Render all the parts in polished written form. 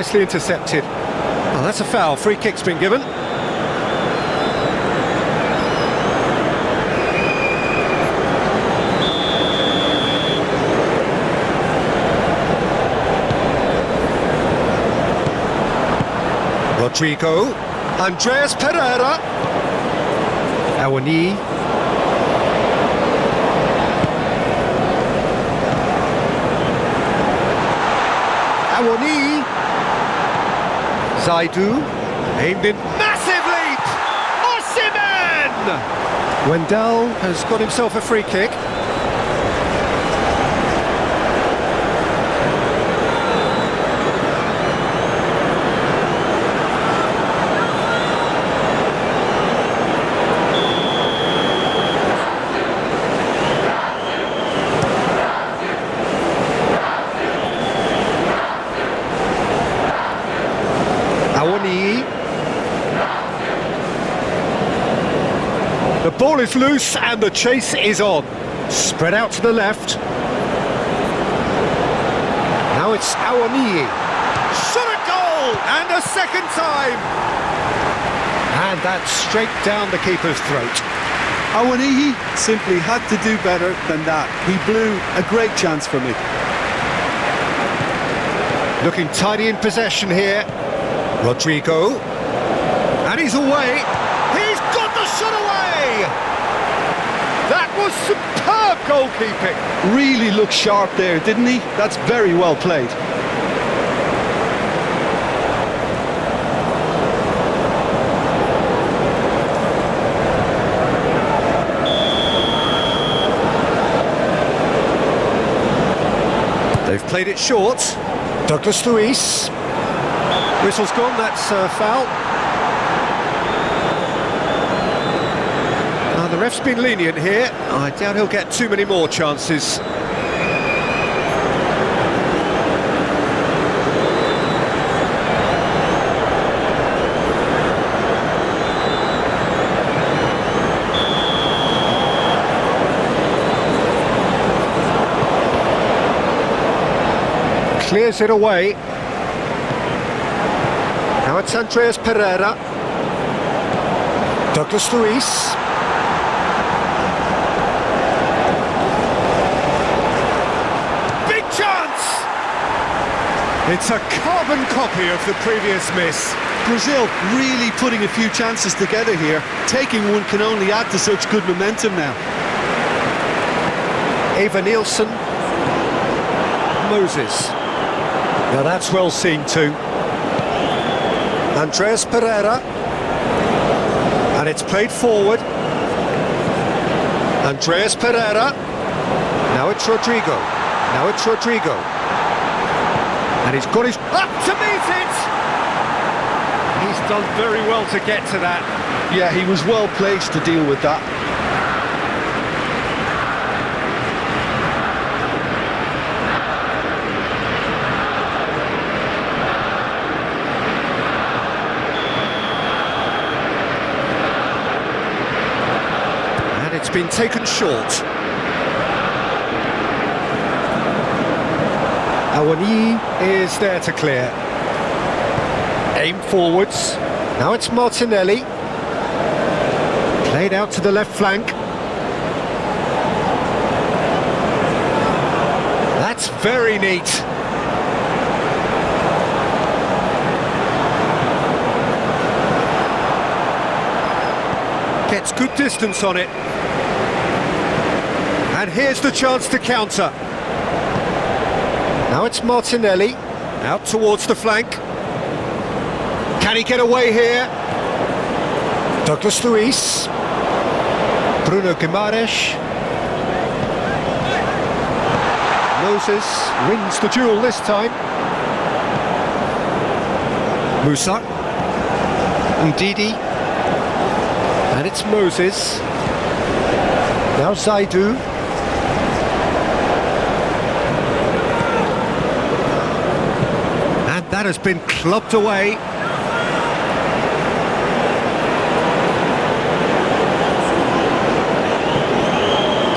nicely intercepted. Oh, that's a foul. Free kick's been given. Rodrigo, Andreas Pereira, Awani, Zaidu, aimed in, massive leap! Osimhen! Wendell has got himself a free kick. The ball is loose and the chase is on. Spread out to the left. Now it's Awani. Shot a goal! And a second time! And that's straight down the keeper's throat. Awani simply had to do better than that. He blew a great chance for me. Looking tidy in possession here. Rodrigo. And he's away. He's got the shot away! That was superb goalkeeping. Really looked sharp there, didn't he? That's very well played. They've played it short. Douglas Luiz. Whistle's gone, that's a foul. The ref's been lenient here. I doubt he'll get too many more chances. Clears it away. Now it's Andreas Pereira. Douglas Luiz. It's a carbon copy of the previous miss. Brazil really putting a few chances together here. Taking one can only add to such good momentum now. Eva Nielsen. Moses. Now that's well seen too. Andreas Pereira. And it's played forward. Andreas Pereira. Now it's Rodrigo. Now it's Rodrigo. And he's got his... up to meet it! He's done very well to get to that. Yeah, he was well placed to deal with that. And it's been taken short. Awani is there to clear. Aim forwards. Now it's Martinelli. Played out to the left flank. That's very neat. Gets good distance on it. And here's the chance to counter. Now it's Martinelli, out towards the flank. Can he get away here? Douglas Luiz. Bruno Guimaraes. Moses wins the duel this time. Musa. Ndidi. And it's Moses. Now Zaidu. That has been clubbed away.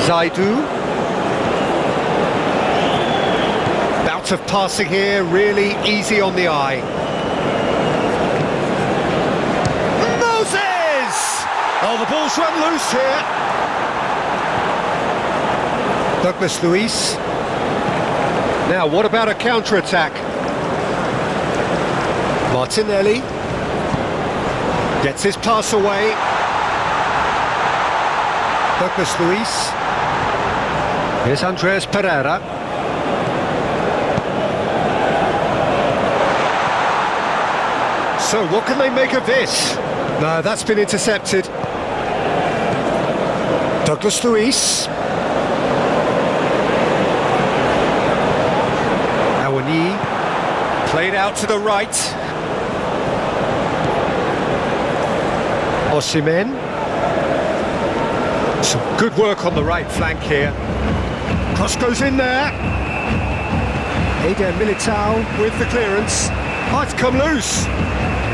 Zaidu. Bout of passing here, really easy on the eye. Oh, the ball's run loose here. Douglas Luiz. Now, what about a counter-attack? Martinelli gets his pass away. Douglas Luiz. Here's Andreas Pereira. So, what can they make of this? No, that's been intercepted. Douglas Luiz. Awani. Played out to the right. Osimhen. Some good work on the right flank here. Cross goes in there. Eder Militao with the clearance. Oh, it's come loose.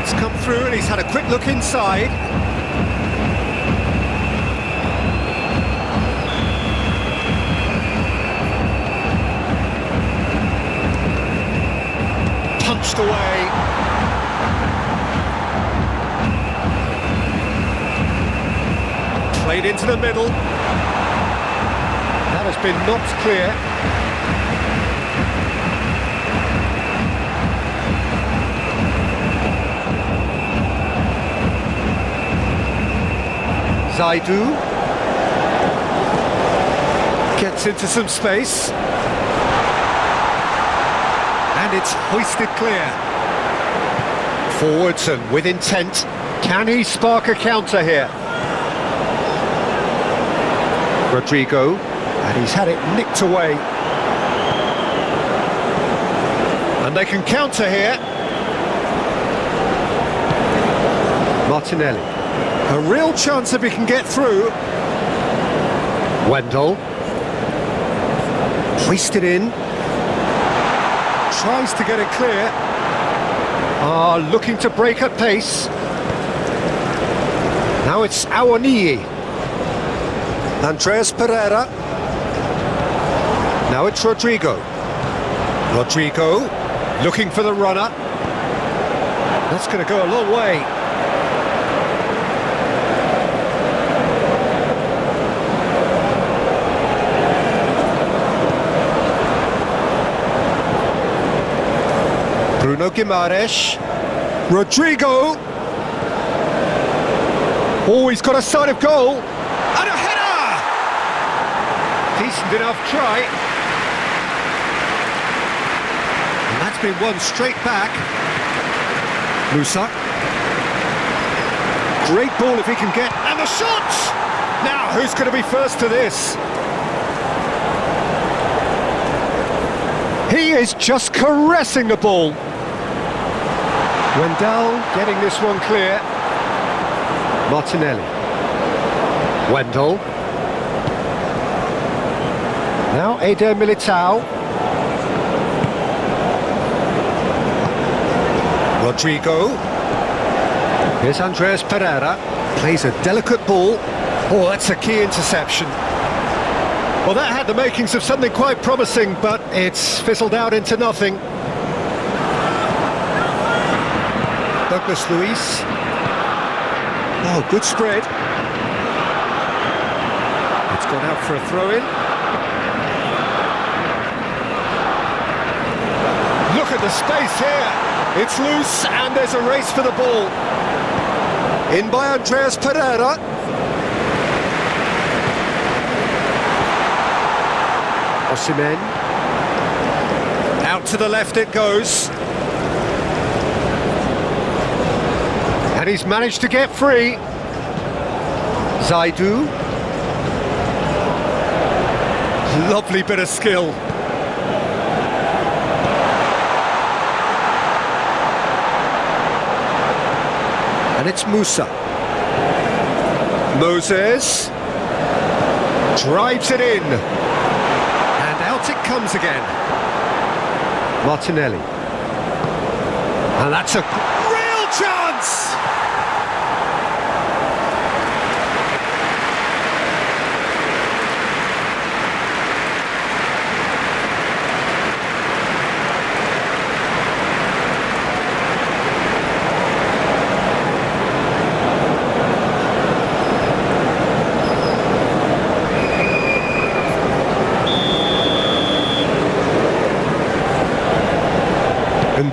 It's come through and he's had a quick look inside. Punched away. Played into the middle. That has been knocked clear. Zaidu gets into some space. And it's hoisted clear. Forwards and with intent. Can he spark a counter here? Rodrigo, and he's had it nicked away. And they can counter here. Martinelli. A real chance if he can get through. Wendell. Hoisted in. Tries to get it clear. Looking to break at pace. Now it's Awani. Andreas Pereira. Now it's Rodrigo. Rodrigo looking for the runner. That's going to go a long way. Bruno Guimaraes. Rodrigo. Oh, he's got a sight of goal. And a header! Decent enough try. And that's been won straight back. Musa. Great ball if he can get... And the shot! Now, who's going to be first to this? He is just caressing the ball. Wendell getting this one clear. Martinelli. Wendell. Now Eder Militao. Rodrigo. Here's Andreas Pereira. Plays a delicate ball. Oh, that's a key interception. Well, that had the makings of something quite promising, but it's fizzled out into nothing. Douglas Luiz. Oh, good spread. It's gone out for a throw-in. Look at the space here. It's loose and there's a race for the ball. In by Andreas Pereira. Osimhen. Out to the left it goes. And he's managed to get free. Zaidu. Lovely bit of skill. And it's Musa. Moses. Drives it in. And out it comes again. Martinelli. And that's a real chance!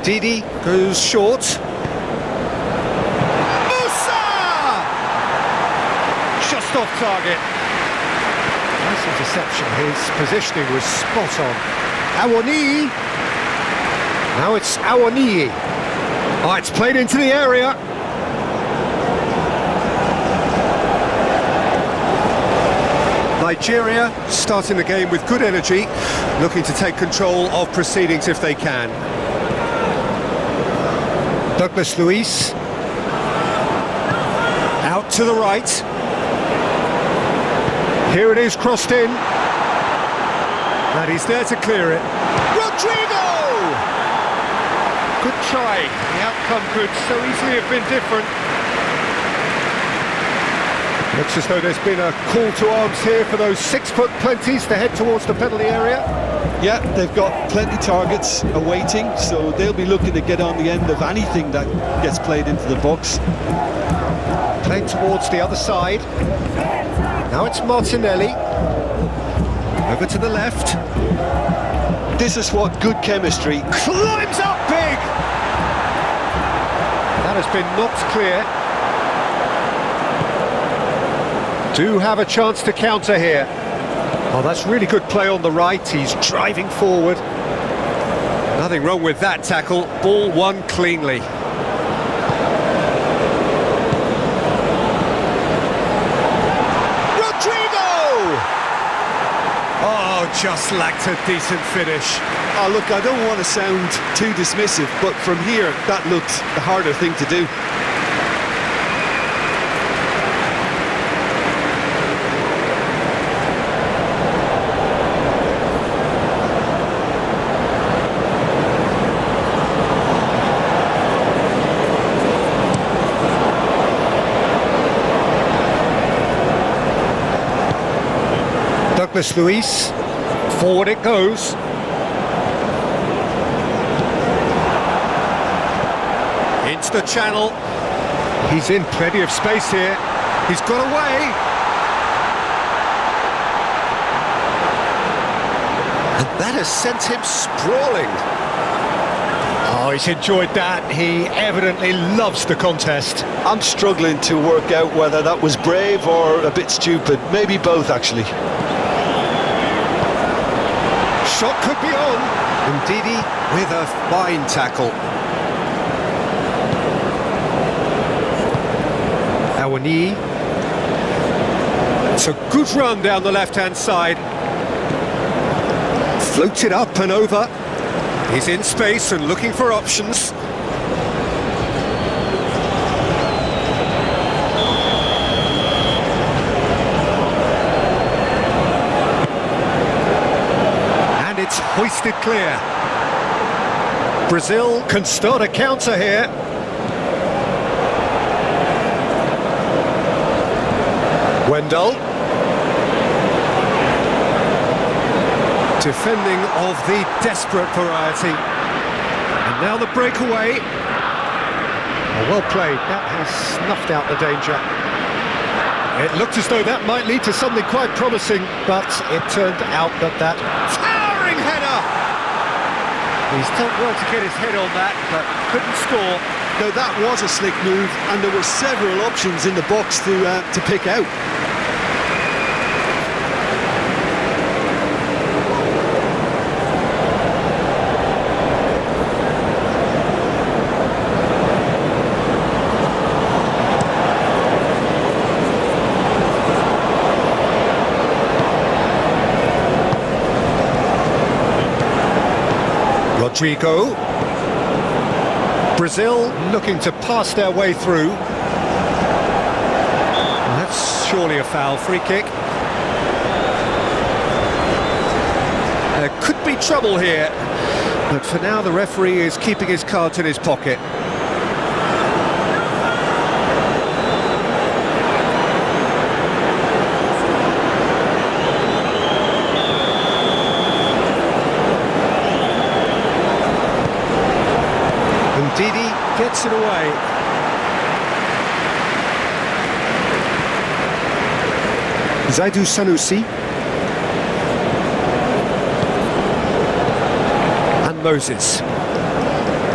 Ndidi goes short. Musa! Just off target. Nice interception. His positioning was spot on. Awani. Now it's Awani. Oh, it's played into the area. Nigeria starting the game with good energy, looking to take control of proceedings if they can. Douglas Luiz. Out to the right. Here it is, crossed in. And he's there to clear it. Rodrigo! Good try. The outcome could so easily have been different. Looks as though there's been a call to arms here for those 6-foot plenties to head towards the penalty area. Yeah, they've got plenty targets awaiting, so they'll be looking to get on the end of anything that gets played into the box. Played towards the other side. Now it's Martinelli. Over to the left. This is what good chemistry... Climbs up big! That has been knocked clear. Do have a chance to counter here. Oh, that's really good play on the right. He's driving forward. Nothing wrong with that tackle. Ball won cleanly. Rodrigo! Oh, just lacked a decent finish. Oh, look, I don't want to sound too dismissive, but from here, that looked the harder thing to do. Douglas Luiz, forward it goes. Into the channel. He's in plenty of space here. He's got away. And that has sent him sprawling. Oh, he's enjoyed that. He evidently loves the contest. I'm struggling to work out whether that was brave or a bit stupid. Maybe both, actually. Shot could be on. Ndidi with a fine tackle. Awani. It's a good run down the left-hand side. Floated up and over. He's in space and looking for options. And it's hoisted clear. Brazil can start a counter here. Wendell. Defending of the desperate variety. And now the breakaway. Oh, well played. That has snuffed out the danger. It looked as though that might lead to something quite promising, but it turned out that towering header! He's done well to get his head on that, but couldn't score. No, that was a slick move, and there were several options in the box to pick out. Rodrigo. Brazil looking to pass their way through. Well, that's surely a foul. Free kick. There could be trouble here, but for now the referee is keeping his cards in his pocket. Ndidi gets it away. Zaidu Sanusi. And Moses.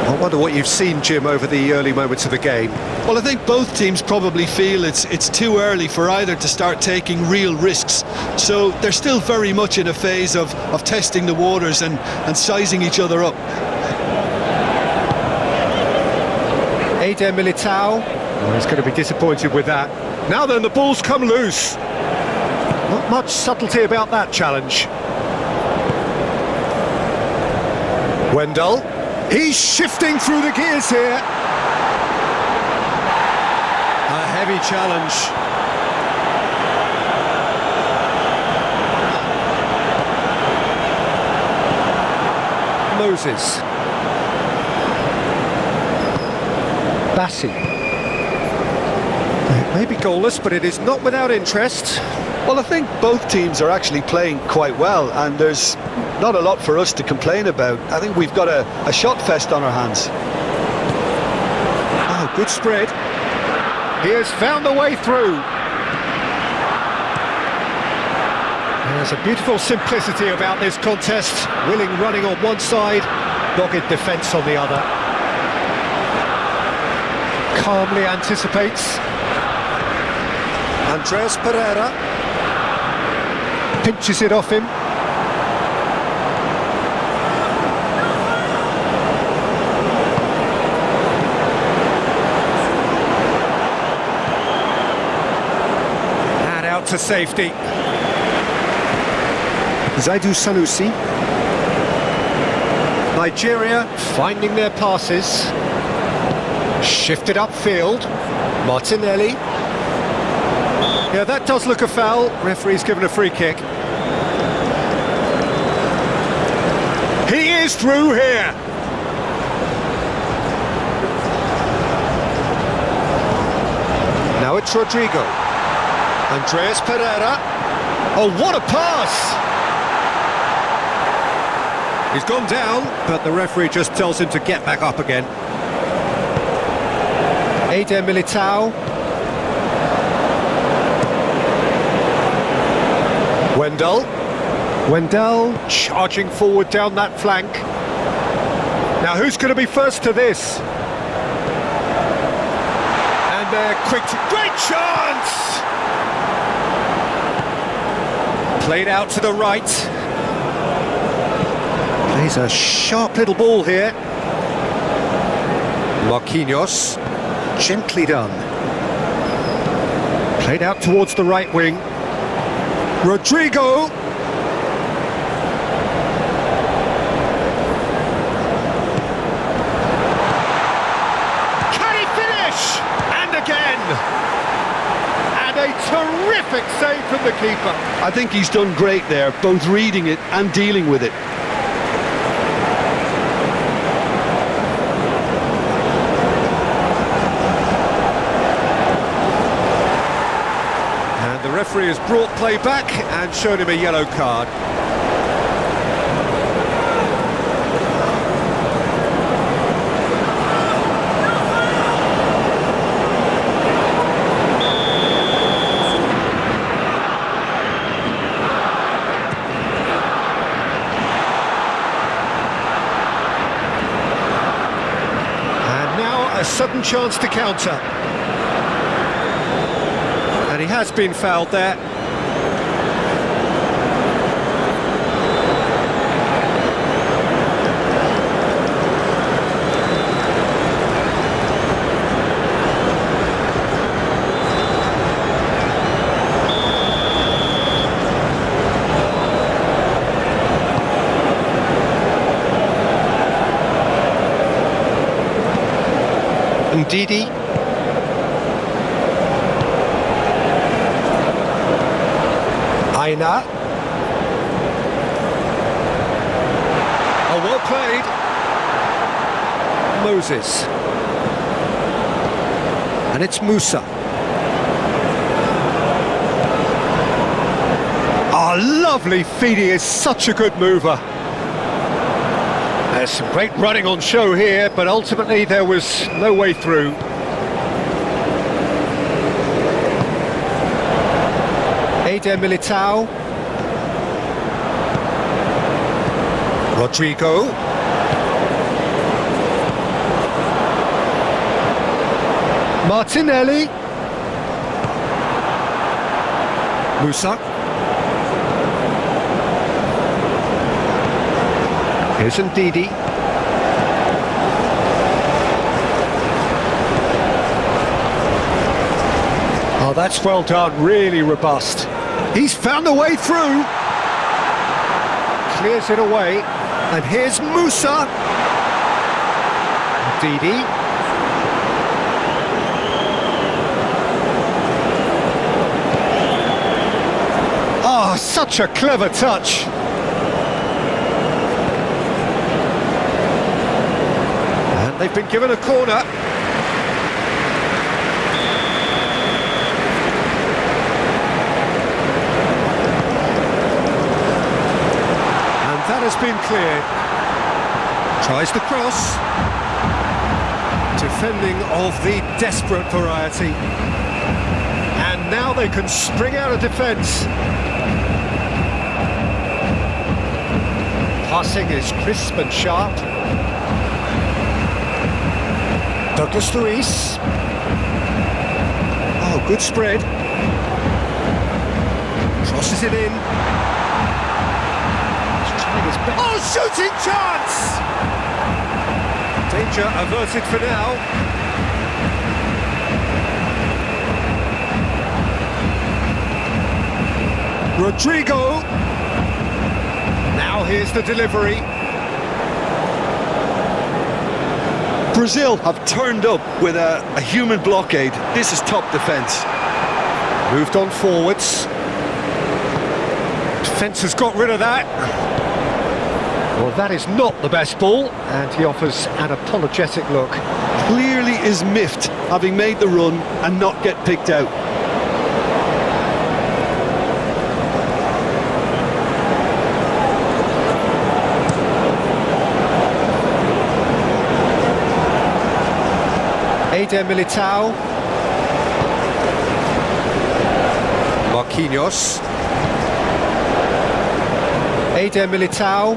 I wonder what you've seen, Jim, over the early moments of the game. Well, I think both teams probably feel it's too early for either to start taking real risks. So they're still very much in a phase of testing the waters and sizing each other up. Eder Militao. Oh, he's going to be disappointed with that. Now then, the ball's come loose. Not much subtlety about that challenge. Wendell. He's shifting through the gears here. A heavy challenge. Moses. Bassi. It may be goalless, but it is not without interest. Well, I think both teams are actually playing quite well, and there's not a lot for us to complain about. I think we've got a shot fest on our hands. Oh, good spread. He has found a way through. There's a beautiful simplicity about this contest. Willing running on one side, dogged defence on the other. Calmly anticipates. Andreas Pereira pinches it off him. And out to safety. Zaidu Sanusi. Nigeria finding their passes. Shifted upfield. Martinelli. Yeah, that does look a foul. Referee's given a free kick. He is through here. Now it's Rodrigo. Andreas Pereira. Oh, what a pass! He's gone down, but the referee just tells him to get back up again. Eder Militao. Wendell charging forward down that flank. Now who's going to be first to this? And they're quick to... Great chance! Played out to the right. Plays a sharp little ball here. Marquinhos. Gently done. Played out towards the right wing. Rodrigo. Can he finish? And again. And a terrific save from the keeper. I think he's done great there, both reading it and dealing with it. The referee has brought play back and shown him a yellow card. And now a sudden chance to counter. And he has been fouled there. Ndidi. Aina. Oh, well played. Moses. And it's Musa. Oh, lovely feed. He is such a good mover. There's some great running on show here, but ultimately there was no way through. Eder Militao. Rodrigo. Martinelli. Musa. Here's Ndidi. Oh, that's well done, really robust. He's found a way through. Clears it away. And here's Musa. Ndidi. Oh, such a clever touch. And they've been given a corner. And that has been cleared. Tries the cross. Defending of the desperate variety. And now they can spring out of defence. Passing is crisp and sharp. Douglas Luiz. Oh, good spread. Crosses it in. He's trying his best. Oh, shooting chance! Danger averted for now. Rodrigo. Now here's the delivery. Brazil have turned up with a human blockade. This is top defence. Moved on forwards. Defence has got rid of that. Well, that is not the best ball, and he offers an apologetic look. Clearly is miffed, having made the run and not get picked out. Eder Militao. Marquinhos. Eder Militao.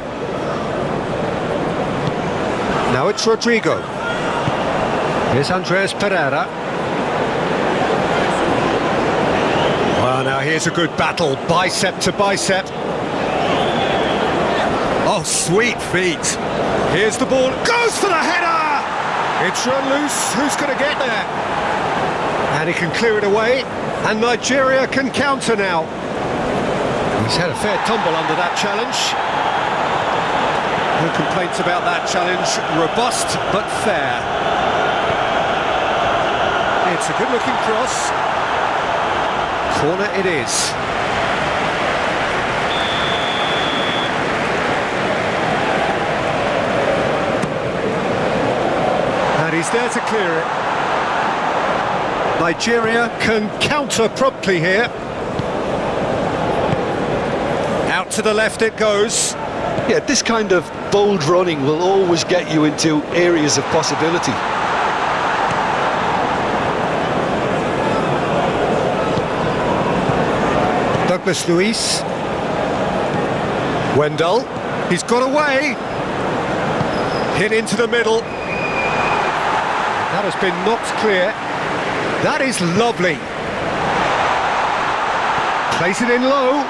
Now it's Rodrigo. Here's Andreas Pereira. Well, now here's a good battle, bicep to bicep. Oh, sweet feet. Here's the ball, goes for the header! It's run loose, who's going to get there? And he can clear it away, and Nigeria can counter now. He's had a fair tumble under that challenge. No complaints about that challenge, robust but fair. It's a good-looking cross. Corner it is. And he's there to clear it. Nigeria can counter promptly here. Out to the left it goes. Yeah, this kind of bold running will always get you into areas of possibility. Douglas Luiz. Wendell. He's got away. Hit into the middle. That has been knocked clear. That is lovely. Place it in low.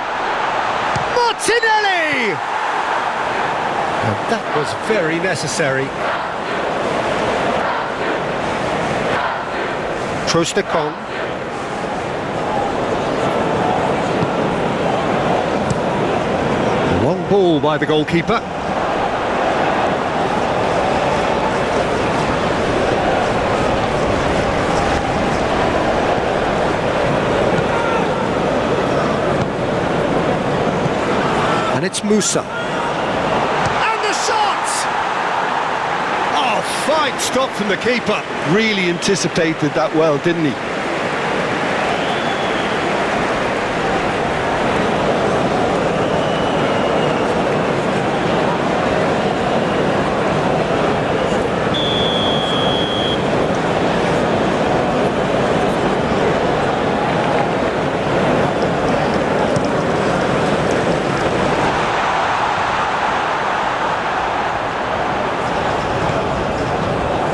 Martinelli! And that was very necessary. Trostekong. Long ball by the goalkeeper. And it's Musa. Fine stop from the keeper. Really anticipated that well, didn't he?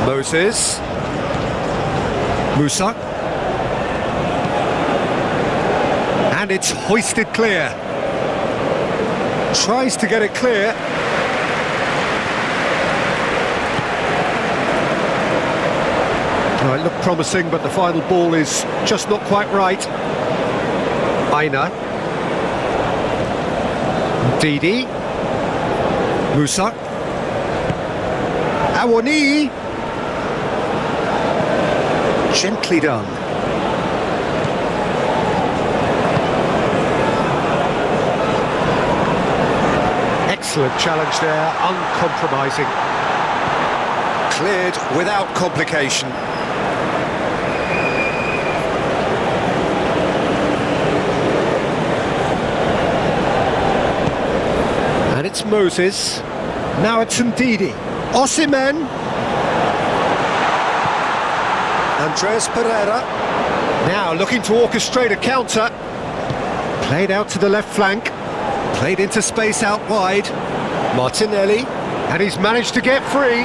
Moses. Musa. And it's hoisted clear. Tries to get it clear. Oh, it looked promising, but the final ball is just not quite right. Aina. Didi. Musa. Awani. Gently done. Excellent challenge there, uncompromising. Cleared without complication. And it's Moses. Now it's Ndidi. Osimhen. Andreas Pereira. Now looking to orchestrate a counter. Played out to the left flank. Played into space out wide. Martinelli. And he's managed to get free.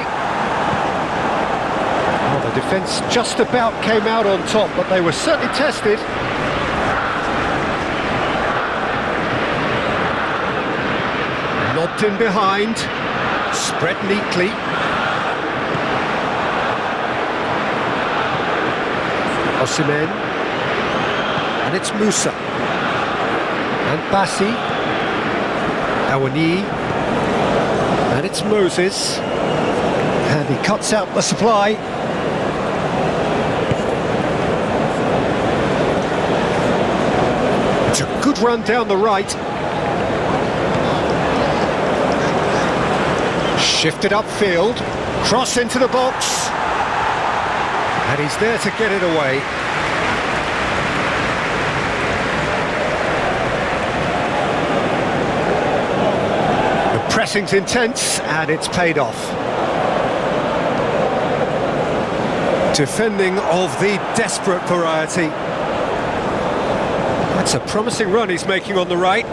Well, the defence just about came out on top, but they were certainly tested. Lobbed in behind. Spread neatly. Osimhen. And it's Musa. And Bassi. Awani. And it's Moses. And he cuts out the supply. It's a good run down the right. Shifted upfield. Cross into the box. And he's there to get it away. The pressing's intense, and it's paid off. Defending of the desperate variety. That's a promising run he's making on the right,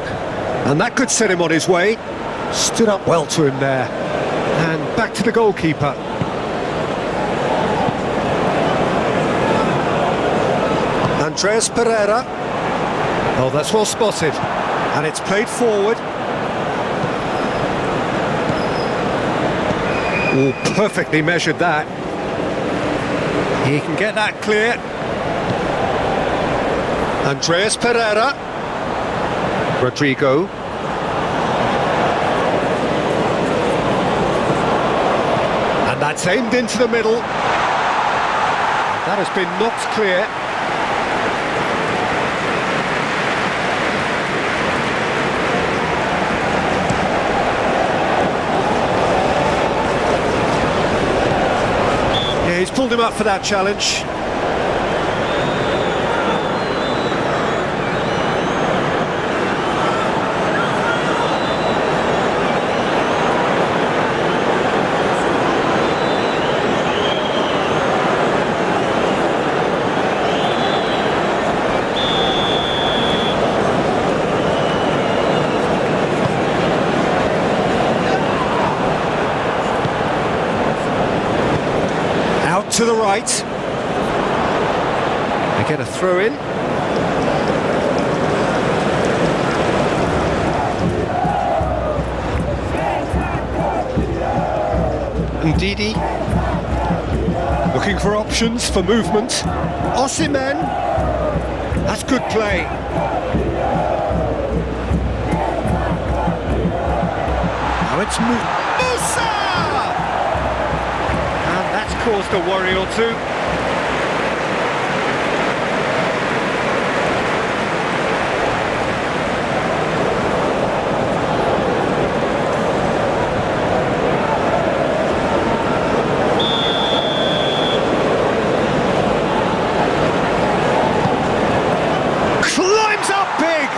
and that could set him on his way. Stood up well to him there. And back to the goalkeeper. Andreas Pereira. Oh, that's well spotted. And it's played forward. Oh, perfectly measured that. He can get that clear. Andreas Pereira. Rodrigo. And that's aimed into the middle. That has been knocked clear. He's pulled him up for that challenge. To the right. They get a throw in. Ndidi looking for options for movement. Osimhen. That's good play. Now it's Musa. Caused a worry or two. Climbs up big!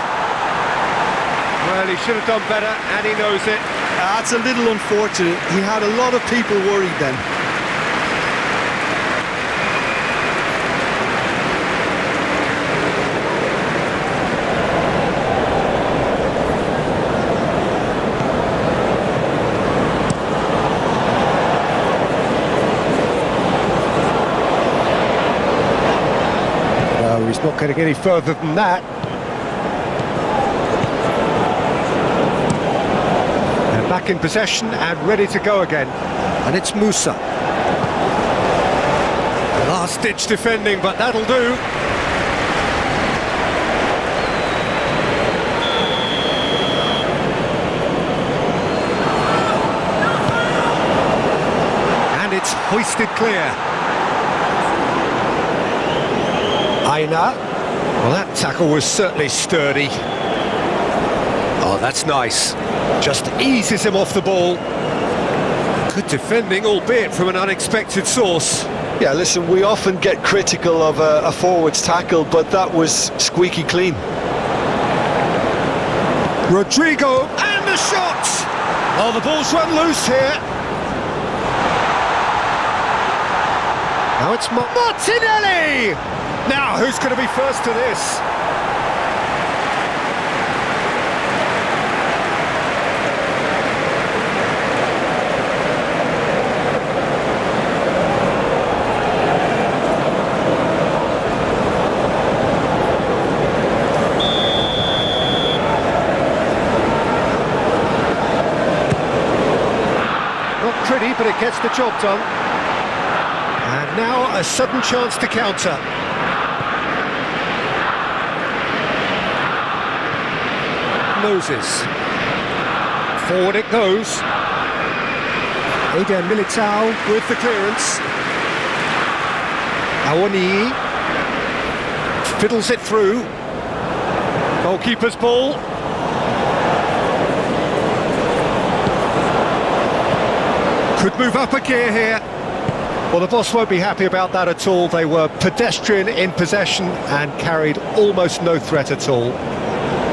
Well, he should have done better, and he knows it. That's a little unfortunate. He had a lot of people worried then. getting any further than that. They're back in possession and ready to go again. And it's Musa. Last-ditch defending, but that'll do. And it's hoisted clear. Aina. Well, that tackle was certainly sturdy. Oh, that's nice. Just eases him off the ball. Good defending, albeit from an unexpected source. Yeah, listen, we often get critical of a forward's tackle, but that was squeaky clean. Rodrigo, and the shot! Oh, the ball's run loose here. Now it's Martinelli! Now, who's going to be first to this? Pretty, but it gets the job done. And now a sudden chance to counter. Moses. Forward it goes. Eder Militao with the clearance. Awani fiddles it through. Goalkeeper's ball. Could move up a gear here. Well, the boss won't be happy about that at all. They were pedestrian in possession and carried almost no threat at all.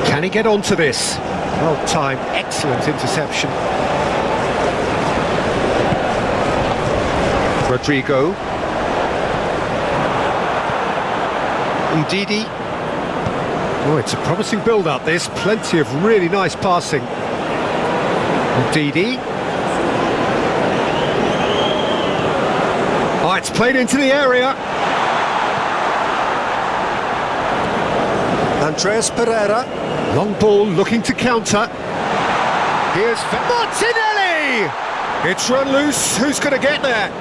Can he get onto this? Well timed, excellent interception. Rodrigo. Ndidi. Oh, it's a promising build-up, this. Plenty of really nice passing. Ndidi. Oh, it's played into the area. Andreas Pereira. Long ball looking to counter. Here's Martinelli! It's run loose. Who's going to get there?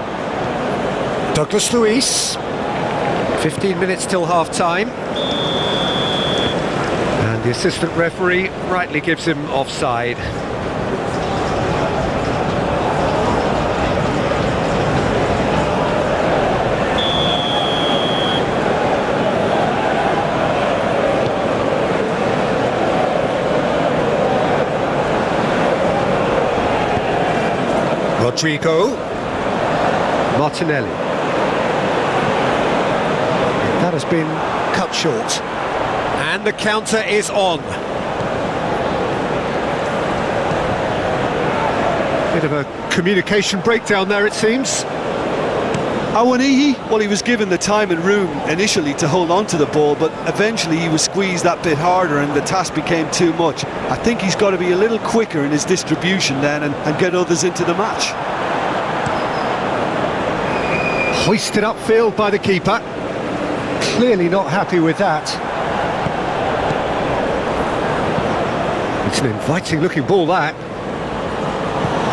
Douglas Luiz. 15 minutes till half-time. And the assistant referee rightly gives him offside. Rodrigo. Martinelli. That has been cut short. And the counter is on. Bit of a communication breakdown there, it seems. Awani, well, he was given the time and room initially to hold on to the ball, but eventually he was squeezed that bit harder and the task became too much. I think he's got to be a little quicker in his distribution then and get others into the match. Hoisted upfield by the keeper. Clearly not happy with that. It's an inviting looking ball, that.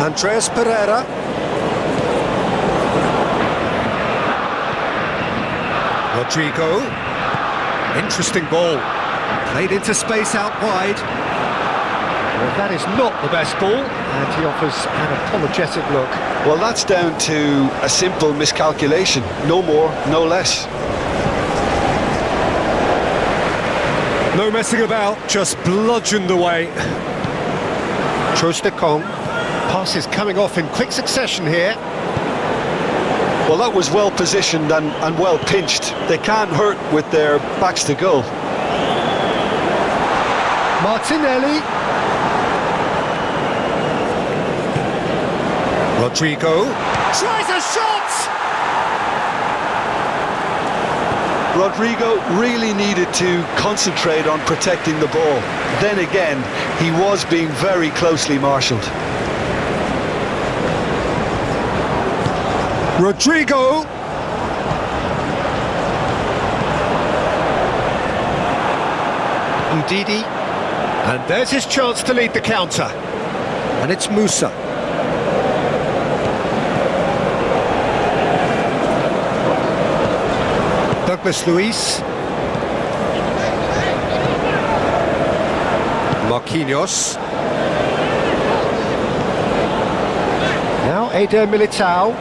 Andreas Pereira. Rodrigo. Interesting ball. Played into space out wide. Well, that is not the best ball, and he offers an apologetic look. Well, that's down to a simple miscalculation. No more, no less. No messing about, just bludgeoned away. Trostekong. Passes coming off in quick succession here. Well, that was well positioned and well pinched. They can't hurt with their backs to goal. Martinelli. Rodrigo. Tries a shot! Rodrigo really needed to concentrate on protecting the ball. Then again, he was being very closely marshalled. Rodrigo. Ndidi. And there's his chance to lead the counter. And it's Musa. Douglas Luiz. Marquinhos. Now Eder Militao.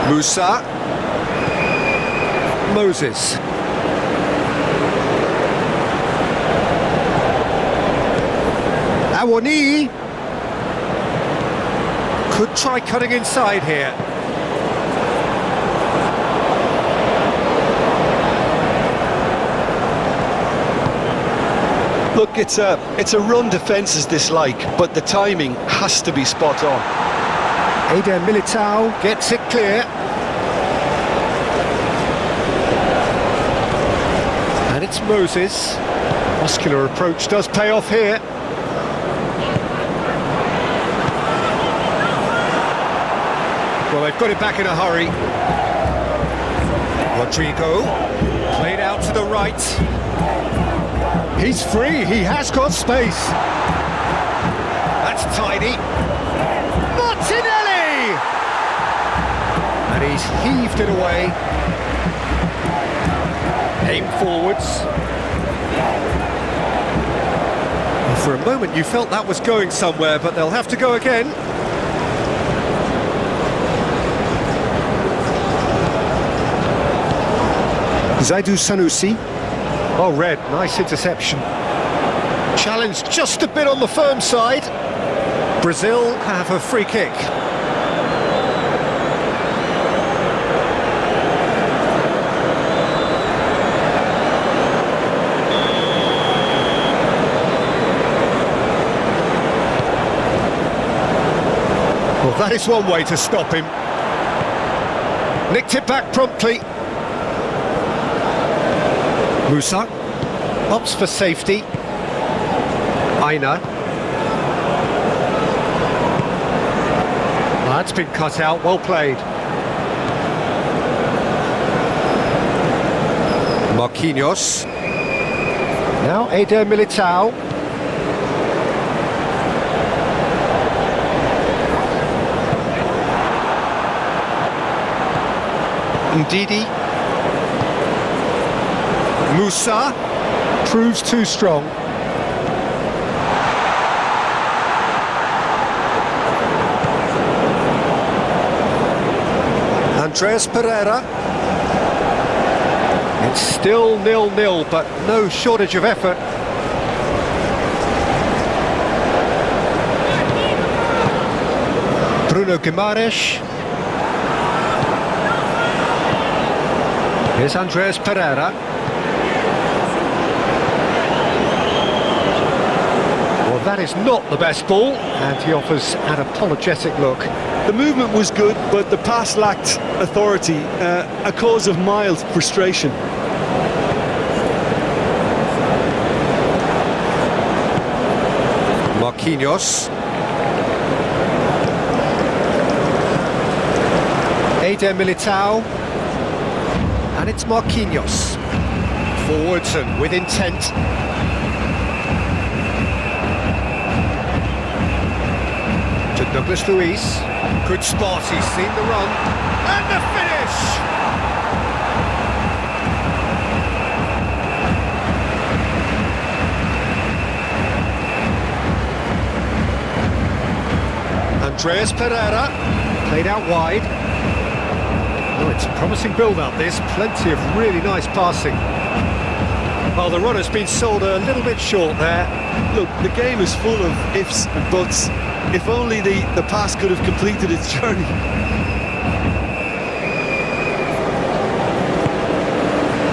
Musa. Moses. Awani could try cutting inside here. Look, it's a run defence's dislike, but the timing has to be spot on. Eder Militao gets it clear. And it's Moses. Muscular approach does pay off here. Well, they've got it back in a hurry. Rodrigo, played out to the right. He's free, he has got space. That's tidy. Martinelli! And he's heaved it away. Aim forwards. For a moment you felt that was going somewhere, but they'll have to go again. Zaidu Sanusi. Oh, red, nice interception. Challenged just a bit on the firm side. Brazil have a free kick. Well, that is one way to stop him. Nicked it back promptly. Musa opts for safety. Aina. That's been cut out, well played. Marquinhos. Now Eder Militao. Ndidi. Musa proves too strong. Andreas Pereira. It's still 0-0, but no shortage of effort. Bruno Guimaraes. Here's Andreas Pereira. Well, that is not the best ball, and he offers an apologetic look. The movement was good, but the pass lacked authority, a cause of mild frustration. Marquinhos. Eder Militao. And it's Marquinhos. Forwards and with intent. To Douglas Luiz. Good spot, he's seen the run. And the finish! Andreas Pereira. Played out wide. Oh, it's a promising build-up, this. Plenty of really nice passing. Well, the runner's been sold a little bit short there. Look, the game is full of ifs and buts. If only the pass could have completed its journey.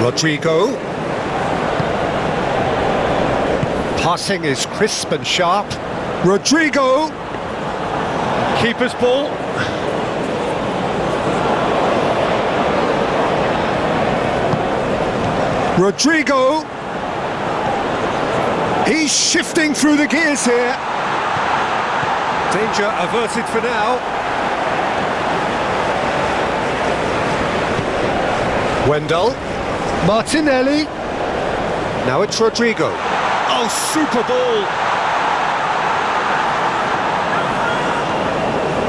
Rodrigo. Passing is crisp and sharp. Rodrigo. Keeper's ball. Rodrigo. He's shifting through the gears here. Danger averted for now. Wendell. Martinelli. Now it's Rodrigo. Oh, super ball.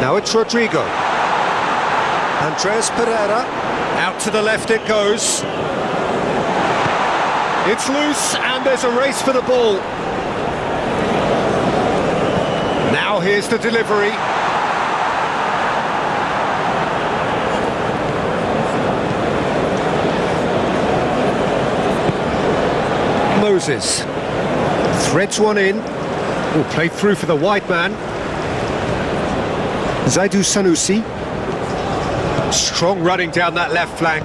Now it's Rodrigo. Andres Pereira. Out to the left it goes. It's loose and there's a race for the ball. Now here's the delivery. Moses threads one in. Oh, played through for the wide man. Zaidu Sanusi. Strong running down that left flank.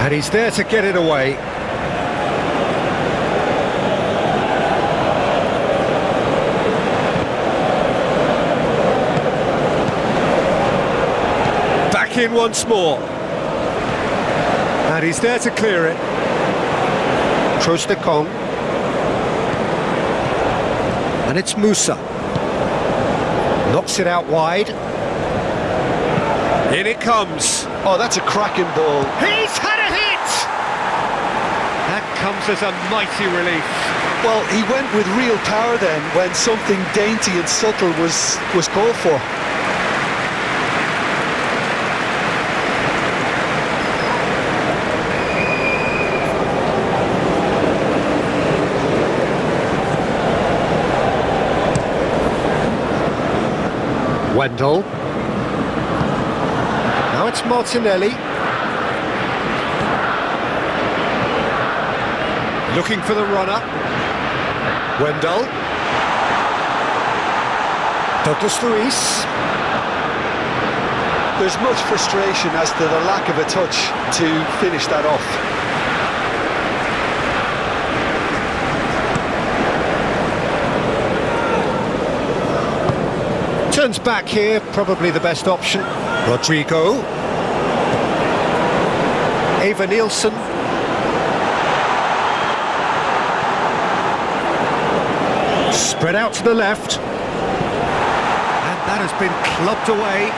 And he's there to get it away. Back in once more. And he's there to clear it. Trostekong. And it's Musa. Knocks it out wide. In it comes. Oh, that's a cracking ball. He's had a hit! That comes as a mighty relief. Well, he went with real power then when something dainty and subtle was called for. Wendell. Now it's Martinelli. Looking for the runner. Wendell. Douglas Luiz. There's much frustration as to the lack of a touch to finish that off. Turns back here, probably the best option. Rodrigo. Ava Nielsen. Spread out to the left. And that has been clubbed away.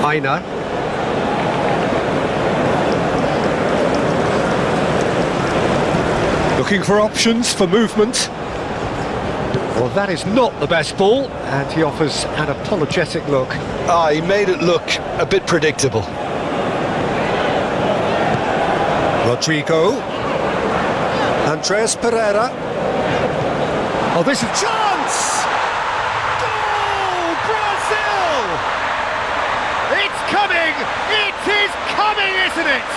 Aina. Looking for options for movement. Well, that is not the best ball, and he offers an apologetic look. Ah, he made it look a bit predictable. Rodrigo. Andres Pereira. Oh, this is chance! Goal, Brazil! It's coming! It is coming, isn't it?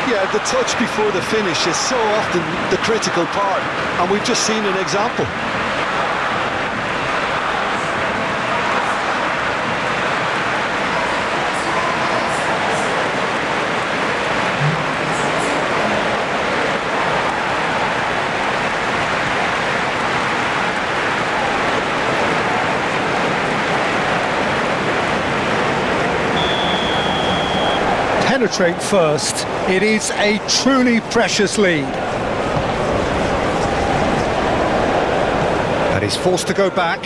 Yeah, the touch before the finish is so often the critical part, and we've just seen an example. Penetrate first. It is a truly precious lead. And he's forced to go back.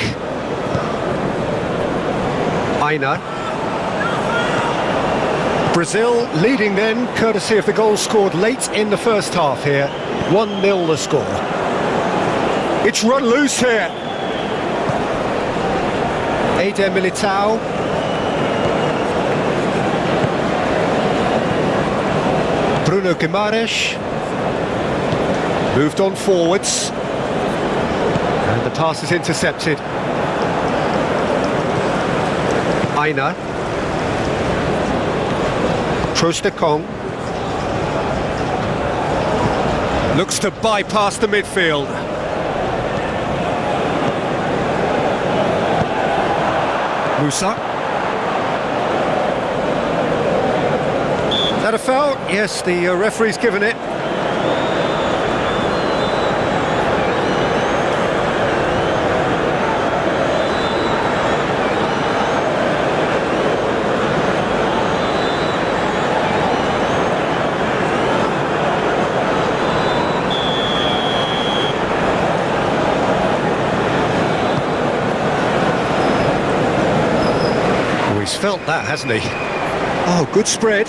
Aina. Brazil leading then, courtesy of the goal scored late in the first half here. 1-0 the score. It's run loose here. Eder Militao. Bruno Guimaraes moved on forwards, and the pass is intercepted. Aina. Trostekong looks to bypass the midfield. Musa. Is that a foul? Yes, the referee's given it. felt that, hasn't he? Oh, good spread.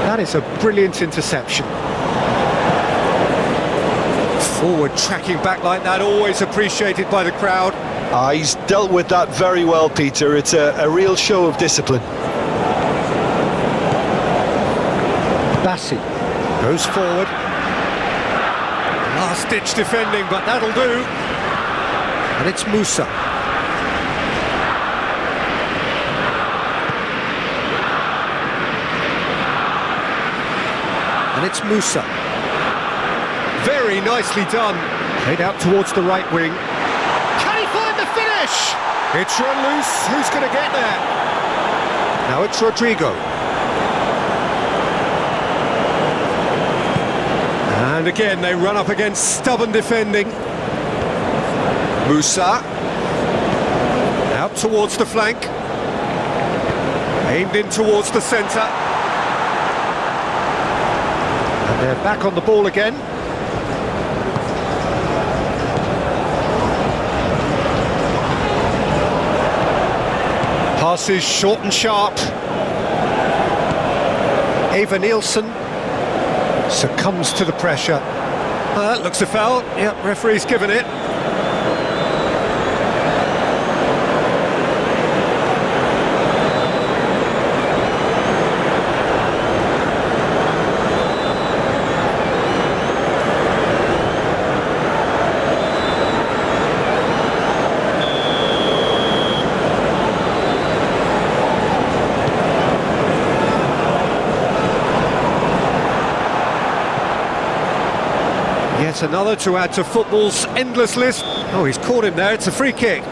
That is a brilliant interception. Forward tracking back like that, always appreciated by the crowd. He's dealt with that very well, Peter. It's a real show of discipline. Bassi goes forward. Last-ditch defending, but that'll do. And it's Musa. And it's Musa. Very nicely done. Played out towards the right wing. Can he find the finish? It's run loose. Who's going to get there? Now it's Rodrigo. And again, they run up against stubborn defending. Musa. Out towards the flank. Aimed in towards the centre. And they're back on the ball again. Passes short and sharp. Eva Nielsen succumbs to the pressure. That looks a foul. Yep, referee's given it. Yet another to add to football's endless list. Oh, he's caught him there, it's a free kick.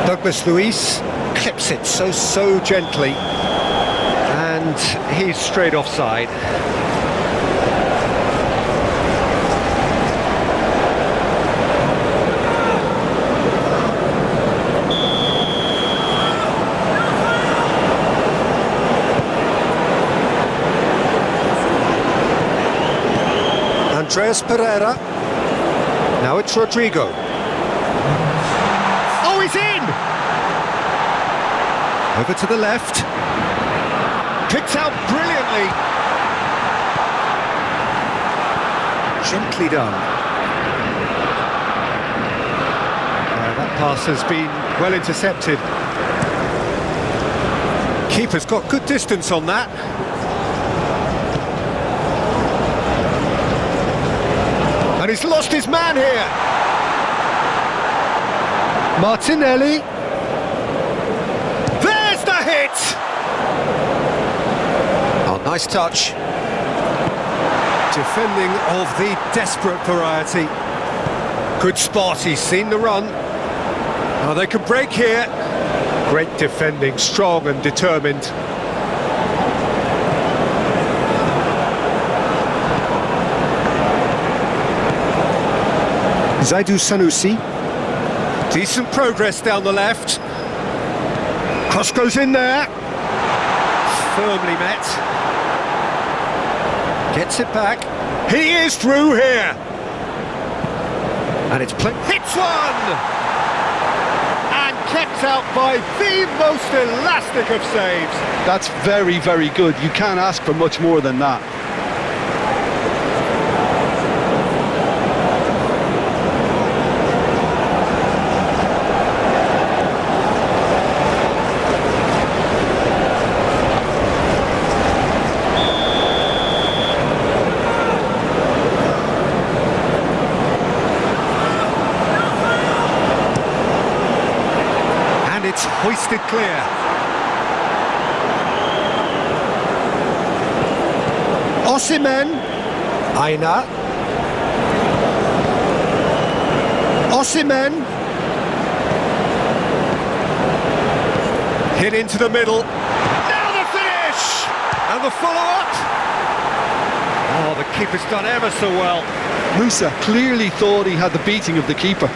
Douglas Luiz clips it so gently, and he's straight offside. Andreas Pereira. Now it's Rodrigo. Oh, he's in! Over to the left. Picked out brilliantly. Gently done. That pass has been well intercepted. Keeper's got good distance on that. And he's lost his man here. Martinelli. Oh, nice touch. Defending of the desperate variety. Good spot, he's seen the run. Oh, they can break here. Great defending, strong and determined. Zaidu Sanusi. Decent progress down the left. Cross goes in there. Firmly met. Gets it back. He is through here. And it's hits one! And kept out by the most elastic of saves. That's very good. You can't ask for much more than that. It's hoisted clear. Osimhen. Aina. Osimhen. Hit into the middle. Now the finish! And the follow-up. Oh, the keeper's done ever so well. Musa clearly thought he had the beating of the keeper.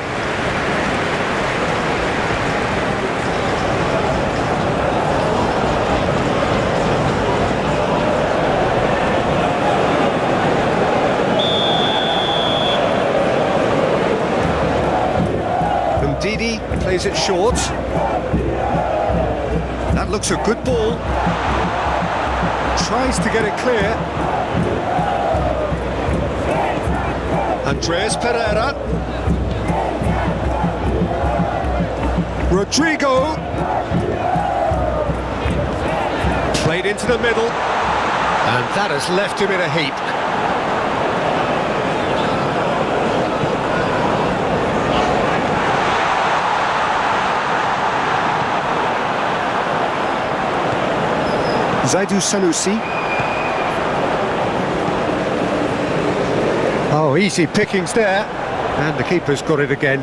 Didi plays it short. That looks a good ball. Tries to get it clear. Andreas Pereira. Rodrigo. Played into the middle. And that has left him in a heap. Zaidu Sanusi. Oh, easy pickings there. And the keeper's got it again.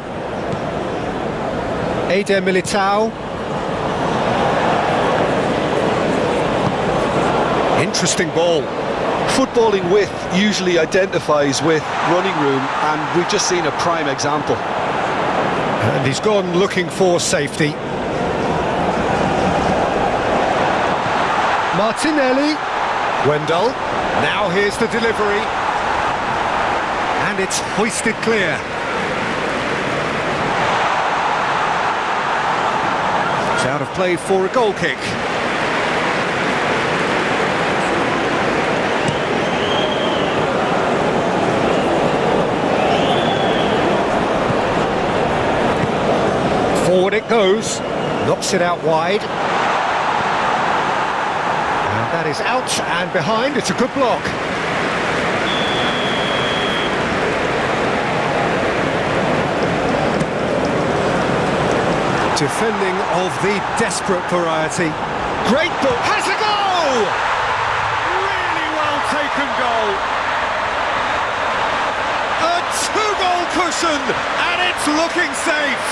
Eder Militao. Interesting ball. Footballing width usually identifies with running room, and we've just seen a prime example. And he's gone looking for safety. Martinelli. Wendell. Now here's the delivery. And it's hoisted clear. It's out of play for a goal kick. Forward it goes. Knocks it out wide. That is out and behind. It's a good block. Defending of the desperate variety. Great ball. Has a goal! Really well taken goal. A two-goal cushion, and it's looking safe.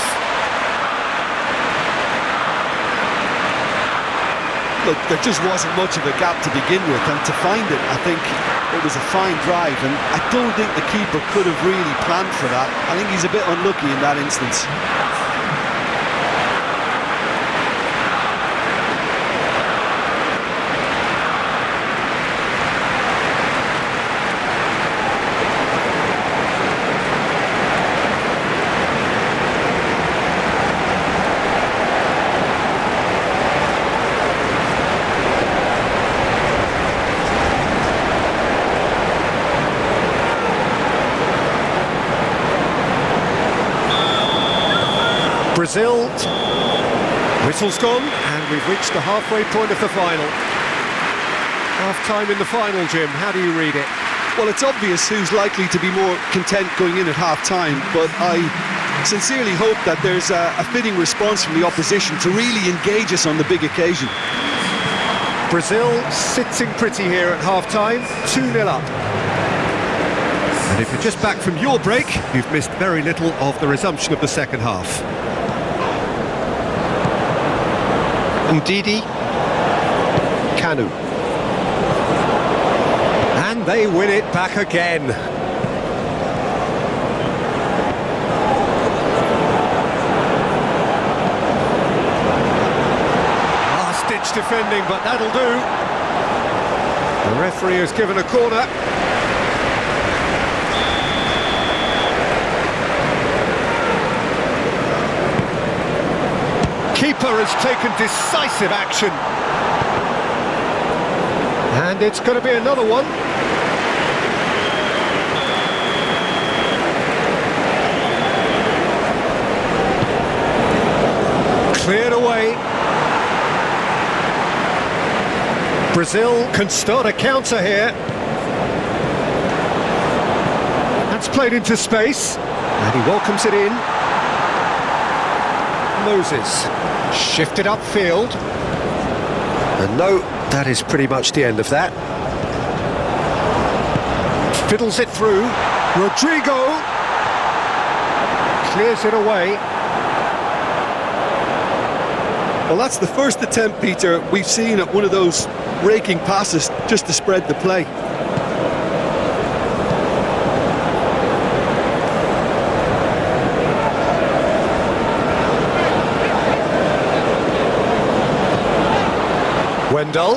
Look, there just wasn't much of a gap to begin with, and to find it, I think it was a fine drive, and I don't think the keeper could have really planned for that. I think he's a bit unlucky in that instance. Brazil, whistle's gone, and we've reached the halfway point of the final. Half-time in the final, Jim, how do you read it? Well, it's obvious who's likely to be more content going in at half-time, but I sincerely hope that there's a fitting response from the opposition to really engage us on the big occasion. Brazil sitting pretty here at half-time, 2-0 up. And if you're just back from your break, you've missed very little of the resumption of the second half. Ndidi, Kanu. And they win it back again. Last-ditch defending, but that'll do. The referee has given a corner. Keeper has taken decisive action. And it's going to be another one. Cleared away. Brazil can start a counter here. That's played into space. And he welcomes it in. Moses. Shifted upfield. And no, that is pretty much the end of that. Fiddles it through. Rodrigo clears it away. Well, that's the first attempt, Peter, we've seen at one of those raking passes just to spread the play. Wendell.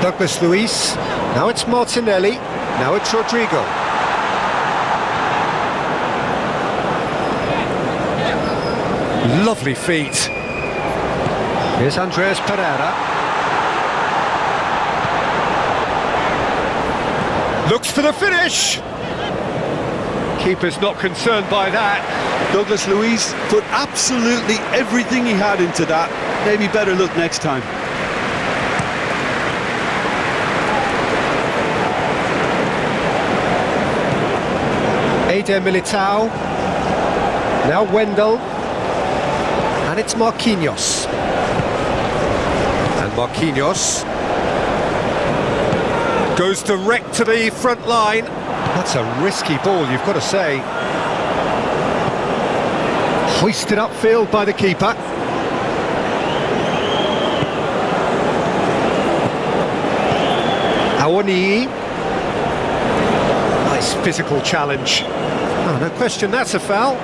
Douglas Luiz. Now it's Martinelli. Now it's Rodrigo. Lovely feet. Here's Andreas Pereira. Looks for the finish. Keeper's not concerned by that. Douglas Luiz put absolutely everything he had into that. Maybe better look next time. Eder Militao. Now Wendell. And it's Marquinhos. And Marquinhos goes direct to the front line. That's a risky ball, you've got to say. Hoisted upfield by the keeper. Awoniyi. Nice physical challenge. Oh, no question, that's a foul.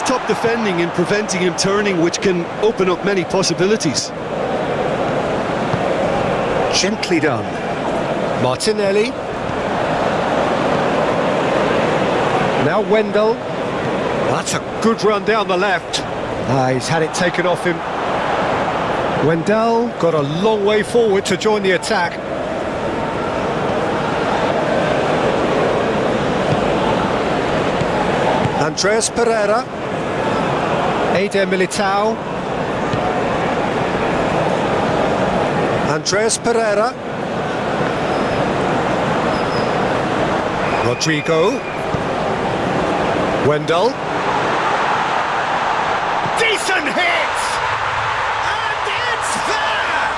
Top defending and preventing him turning, which can open up many possibilities. Gently done. Martinelli. Now Wendell. That's a good run down the left. He's had it taken off him. Wendell got a long way forward to join the attack. Andreas Pereira. Eder Militao. Andreas Pereira. Rodrigo. Wendell. Decent hit! And it's there!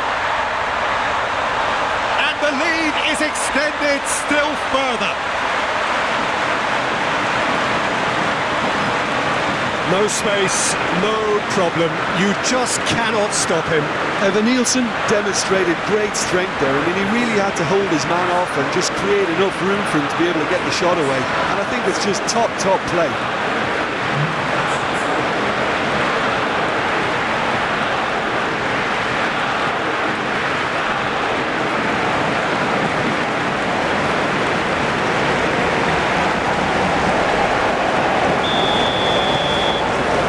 And the lead is extended still further. No space, no problem. You just cannot stop him. Evan Nielsen demonstrated great strength there. I mean, he really had to hold his man off and just create enough room for him to be able to get the shot away. And I think it's just top play.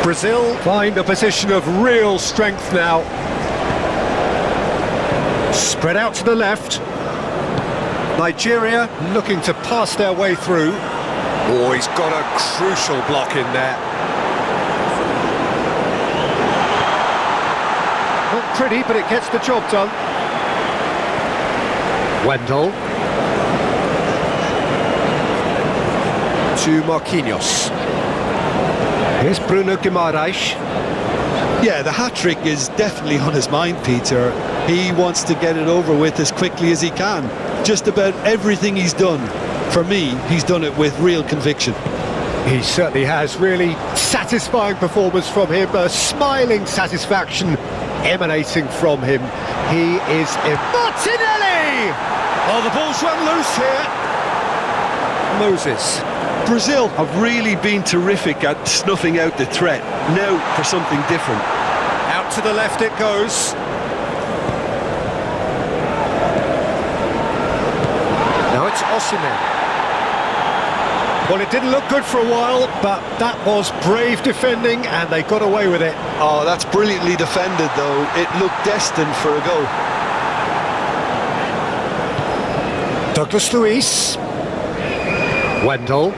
Brazil find a position of real strength now. Spread out to the left. Nigeria looking to pass their way through. Oh, he's got a crucial block in there. Not pretty, but it gets the job done. Wendell. To Marquinhos. Here's Bruno Guimaraes. Yeah, the hat-trick is definitely on his mind, Peter. He wants to get it over with as quickly as he can. Just about everything he's done, for me, he's done it with real conviction. He certainly has. Really satisfying performance from him. A smiling satisfaction emanating from him. He is... Martinelli! Oh, the ball's run loose here. Moses. Brazil have really been terrific at snuffing out the threat. Now for something different. Out to the left it goes. Now it's Osimhen. Well, it didn't look good for a while, but that was brave defending and they got away with it. Oh, that's brilliantly defended though. It looked destined for a goal. Douglas Luiz. Wendell.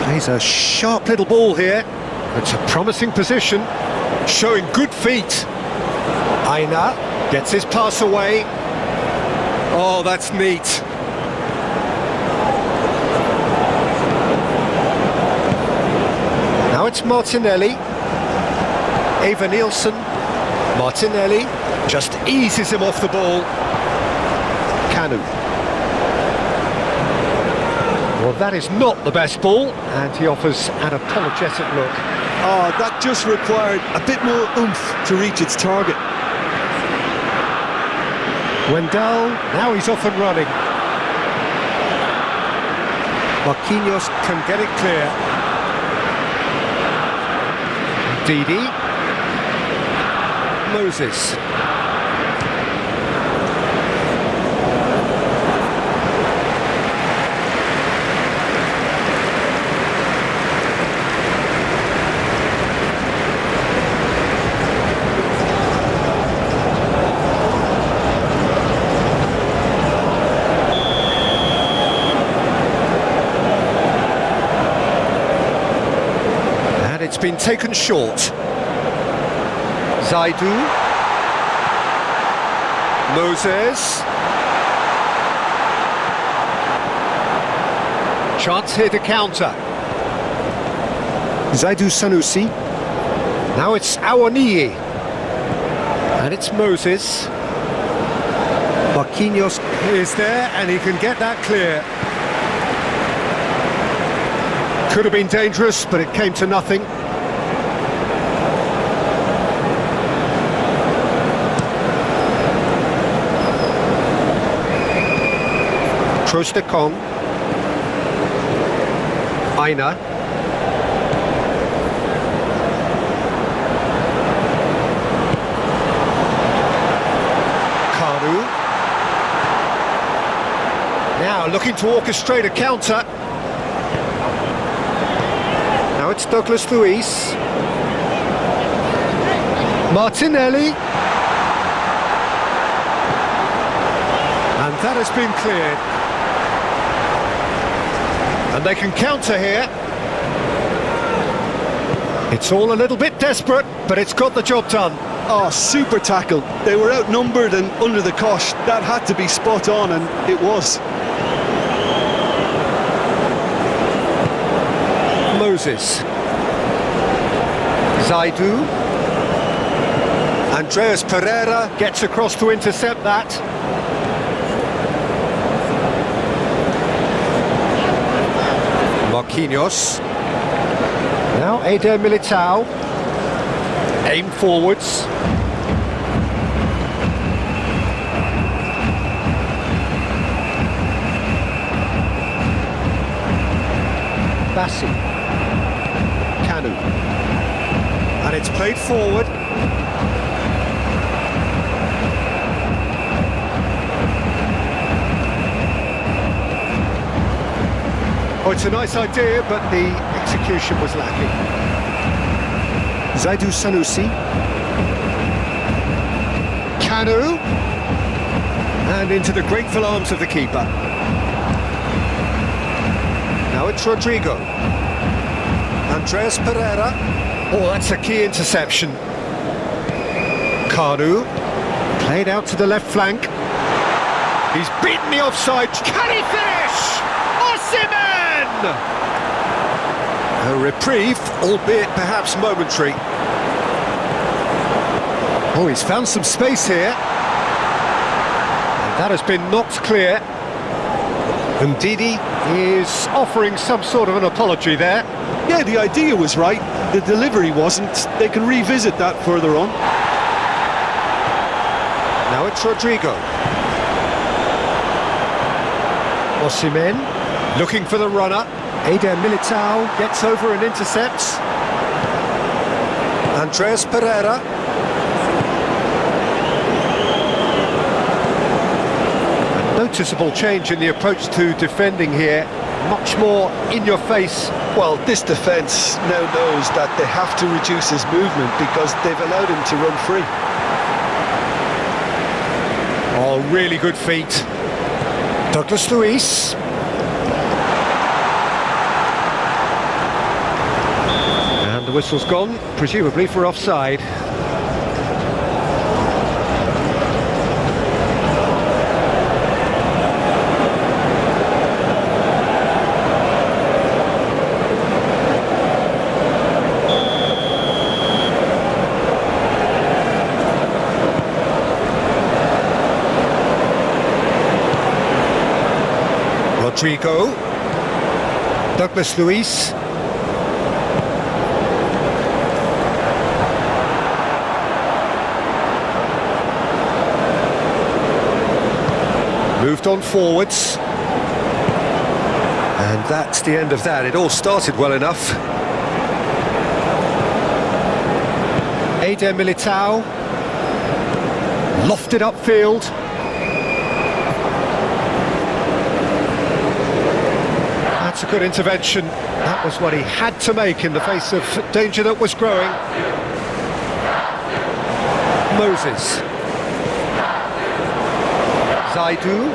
Plays a sharp little ball here. It's a promising position, showing good feet. Aina gets his pass away. Oh, that's neat. Now it's Martinelli. Eva Nielsen. Martinelli just eases him off the ball. Kanu. Well, that is not the best ball, and he offers an apologetic look. Oh, that just required a bit more oomph to reach its target. Wendell, now he's off and running. Marquinhos can get it clear. Didi. Moses. It's been taken short. Zaidu. Moses. Chance here to counter. Zaidu Sanusi. Now it's Awoniyi. And it's Moses. Marquinhos is there and he can get that clear. Could have been dangerous, but it came to nothing. Trostekong. Aina. Kanu. Now looking to orchestrate a counter. Now it's Douglas Luiz. Martinelli. And that has been cleared. And they can counter here. It's all a little bit desperate, but it's got the job done. Oh, super tackle. They were outnumbered and under the cosh. That had to be spot on, and it was. Moses. Zaidu. Andreas Pereira gets across to intercept that. Marquinhos. Now Eder Militao. Aim forwards. Bassi. Kanu. And it's played forward. Oh, it's a nice idea, but the execution was lacking. Zaidu Sanusi. Kanu. And into the grateful arms of the keeper. Now it's Rodrigo. Andreas Pereira. Oh, that's a key interception. Kanu. Played out to the left flank. He's beaten the offside. Can he finish? Osimhen! A reprieve, albeit perhaps momentary. Oh, he's found some space here. And that has been knocked clear. And Didi is offering some sort of an apology there. Yeah, the idea was right. The delivery wasn't. They can revisit that further on. Now it's Rodrigo. Osimhen looking for the runner. Eder Militao gets over and intercepts. Andreas Pereira. A noticeable change in the approach to defending here. Much more in your face. Well, this defence now knows that they have to reduce his movement because they've allowed him to run free. Oh, really good feet. Douglas Luiz. whistle's gone, presumably for offside. Rodrigo, Douglas Luiz, moved on forwards, and that's the end of that. It all started well enough. Eder Militao, lofted upfield. That's a good intervention. That was what he had to make in the face of danger that was growing. Moses. Zaidu.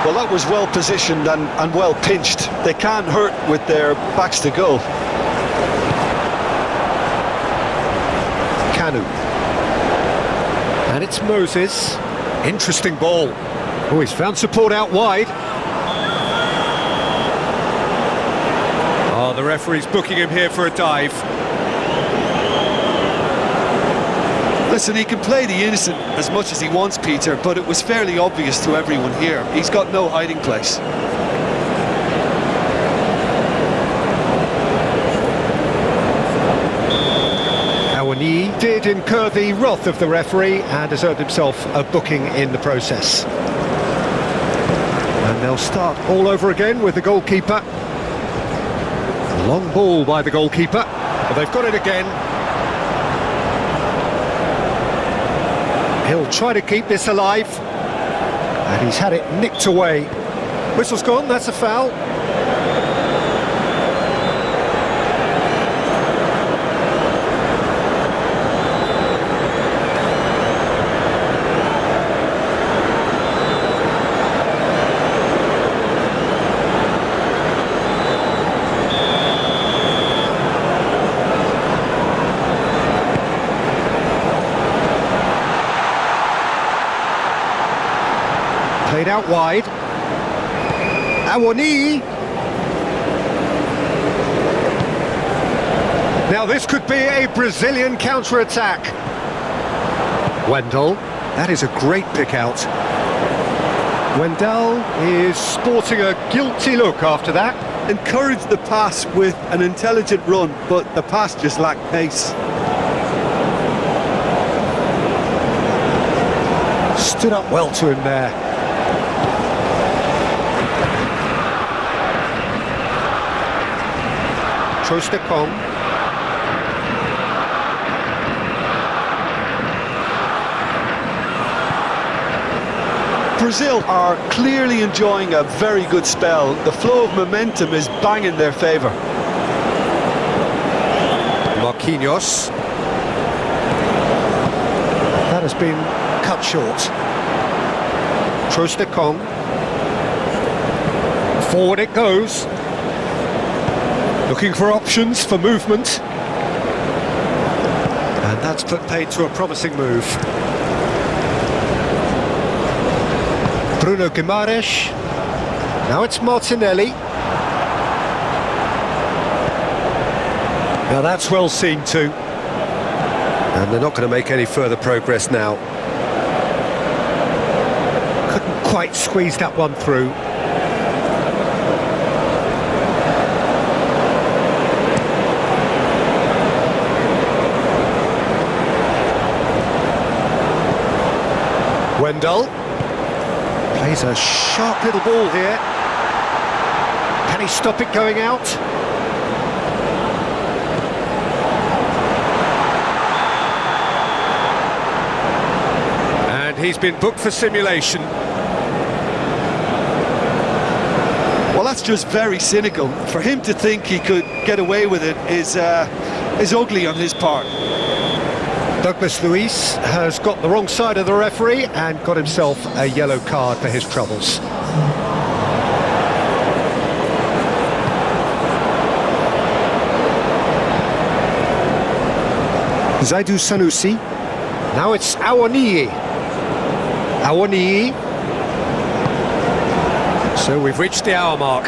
Well, that was well positioned and well pinched. They can't hurt with their backs to goal. Kanu. And it's Moses. Interesting ball. Oh, he's found support out wide. Oh, the referee's booking him here for a dive. Listen, he can play the innocent as much as he wants, Peter, but it was fairly obvious to everyone here. He's got no hiding place. Awani did incur the wrath of the referee and has earned himself a booking in the process. And they'll start all over again with the goalkeeper. Long ball by the goalkeeper, but they've got it again. He'll try to keep this alive, and he's had it nicked away. Whistle's gone, that's a foul. Played out wide. Awani. Now this could be a Brazilian counter-attack. Wendell, that is a great pick out. Wendell is sporting a guilty look after that. Encouraged the pass with an intelligent run, but the pass just lacked pace. Stood up well to him there. Trostekong. Brazil are clearly enjoying a very good spell. The flow of momentum is bang in their favour. Marquinhos. That has been cut short. Trostekong. Forward it goes. Looking for options for movement. And that's put paid to a promising move. Bruno Guimaraes. Now it's Martinelli. Now that's well seen too. And they're not going to make any further progress now. Couldn't quite squeeze that one through. Wendell plays a sharp little ball here. Can he stop it going out? And he's been booked for simulation. Well, that's just very cynical. For him to think he could get away with it is ugly on his part. Douglas Luiz has got the wrong side of the referee and got himself a yellow card for his troubles. Zaidu Sanusi. Now it's Awoniyi. Awoniyi. So we've reached the hour mark.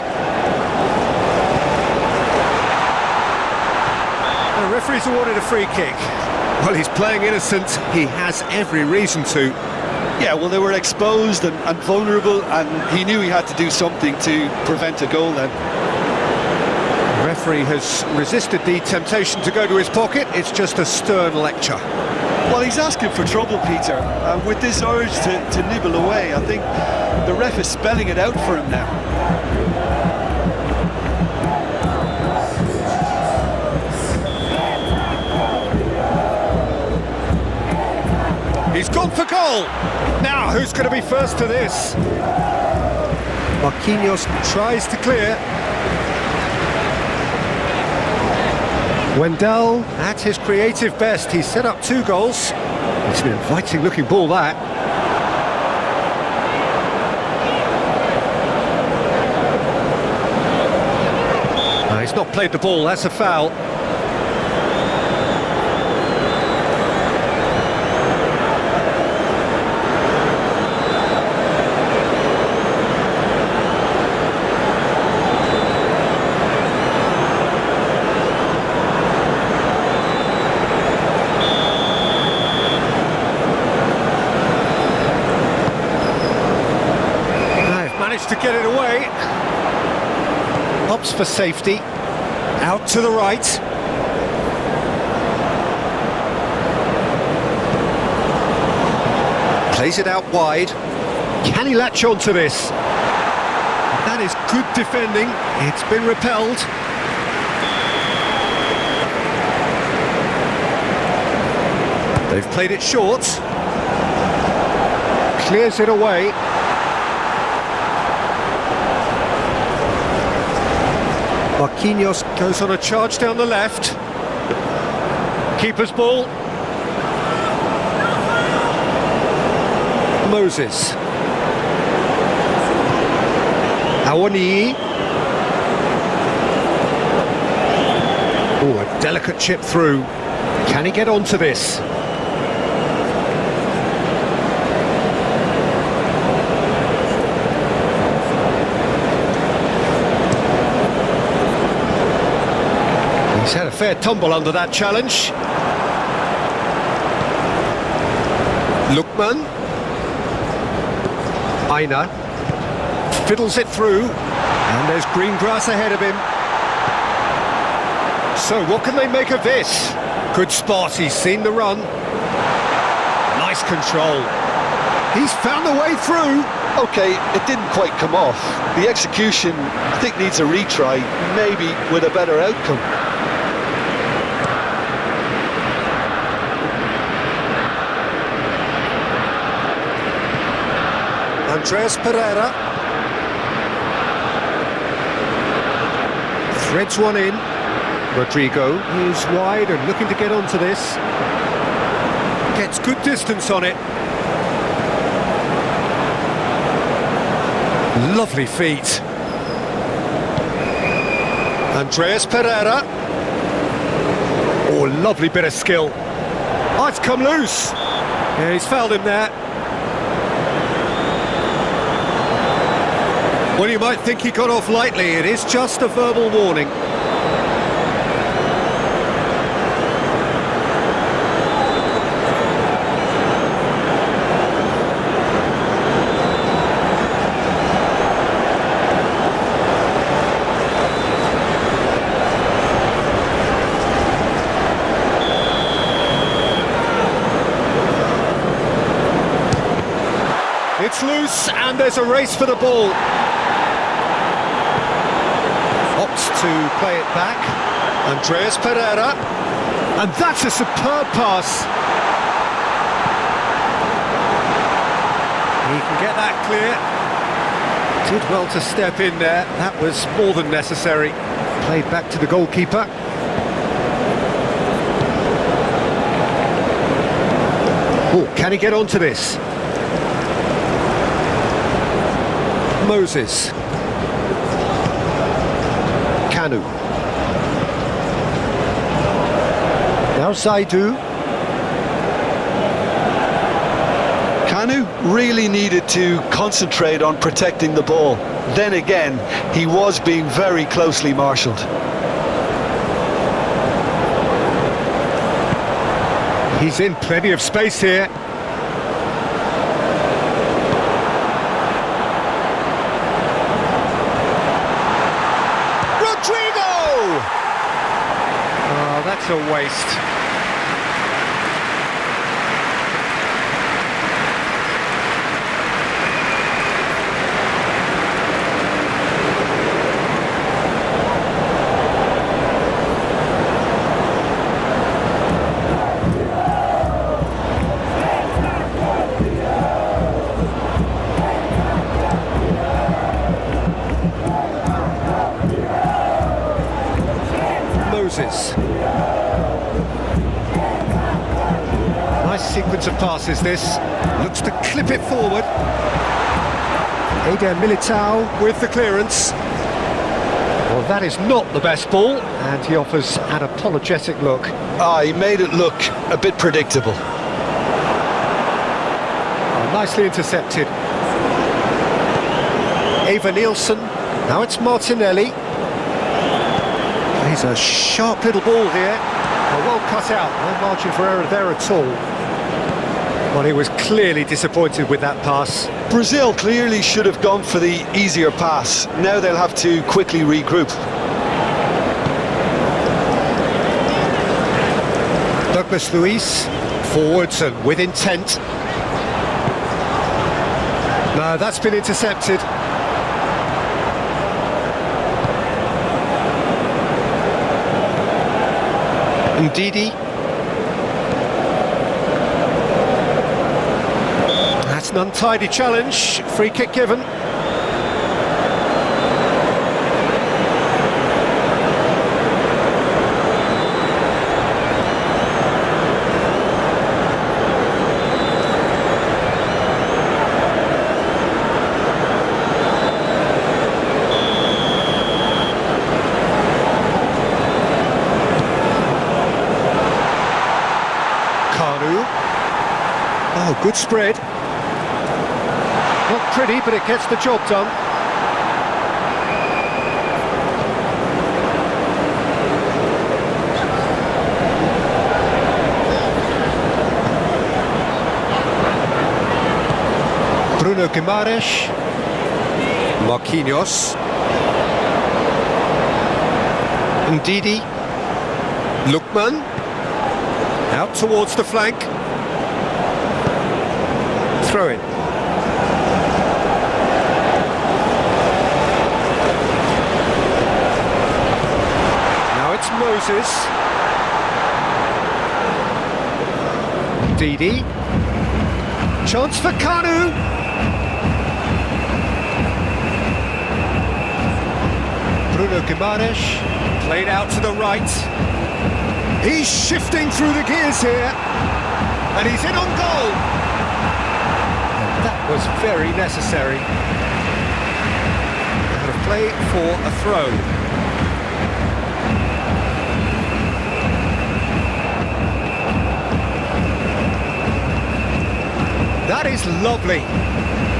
The referee's awarded a free kick. Well, he's playing innocent. He has every reason to. Yeah, well, they were exposed and vulnerable, and he knew he had to do something to prevent a goal then. The referee has resisted the temptation to go to his pocket. It's just a stern lecture. Well, he's asking for trouble, Peter. With this urge to nibble away, I think the ref is spelling it out for him now. He's gone for goal! Now, who's going to be first to this? Marquinhos tries to clear. Wendell, at his creative best, he set up 2 goals. It's an inviting looking ball, that. He's not played the ball, that's a foul. To get it away. Opts for safety. Out to the right. Plays it out wide. Can he latch on to this? That is good defending. It's been repelled. They've played it short. Clears it away. Marquinhos goes on a charge down the left. Keeper's ball. Moses. Awoniyi. Oh, a delicate chip through. Can he get onto this? He's had a fair tumble under that challenge. Lookman. Aina. Fiddles it through. And there's green grass ahead of him. So what can they make of this? Good spot, he's seen the run. Nice control. He's found the way through. Okay, it didn't quite come off. The execution, I think, needs a retry, maybe with a better outcome. Andreas Pereira threads one in. Rodrigo is wide and looking to get onto this. Gets good distance on it. Lovely feet. Andreas Pereira. Oh, lovely bit of skill. Oh, it's come loose. Yeah, he's fouled him there. Well, you might think he got off lightly. It is just a verbal warning. It's loose and there's a race for the ball. To play it back. Andreas Pereira. And that's a superb pass. He can get that clear. Did well to step in there. That was more than necessary. Played back to the goalkeeper. Oh, can he get onto this? Moses. Kanu. Now Zaidu. Kanu really needed to concentrate on protecting the ball. Then again, he was being very closely marshalled. He's in plenty of space here. Rodrigo! Oh, that's a waste. Nice sequence of passes this. Looks to clip it forward. Eder Militao with the clearance. Well, that is not the best ball, and he offers an apologetic look. He made it look a bit predictable. Oh, nicely intercepted. Eva Nielsen. Now it's Martinelli. He's a sharp little ball here. Well cut out, no margin for error there at all. Well, he was clearly disappointed with that pass. Brazil clearly should have gone for the easier pass. Now they'll have to quickly regroup. Douglas Luiz, forwards and with intent. No, that's been intercepted. Ndidi. That's an untidy challenge. Free kick given. Oh, good spread. Not pretty, but it gets the job done. Bruno Guimaraes. Marquinhos. Ndidi. Lookman. Out towards the flank. Throw in. Now it's Moses. Didi. Chance for Kanu. Bruno Guimaraes. Played out to the right. He's shifting through the gears here. And he's in on goal. That was very necessary. Out of play for a throw. That is lovely.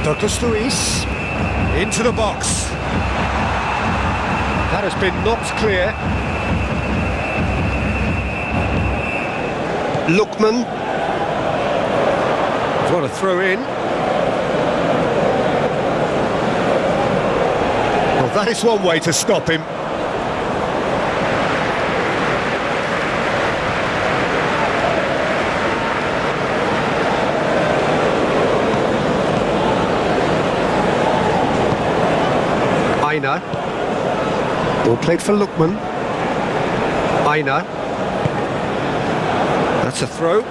Douglas Luiz into the box. That has been knocked clear. Lookman. What a throw in. Well, that is one way to stop him. Aina. Ball played for Lookman. Aina. That's a throw.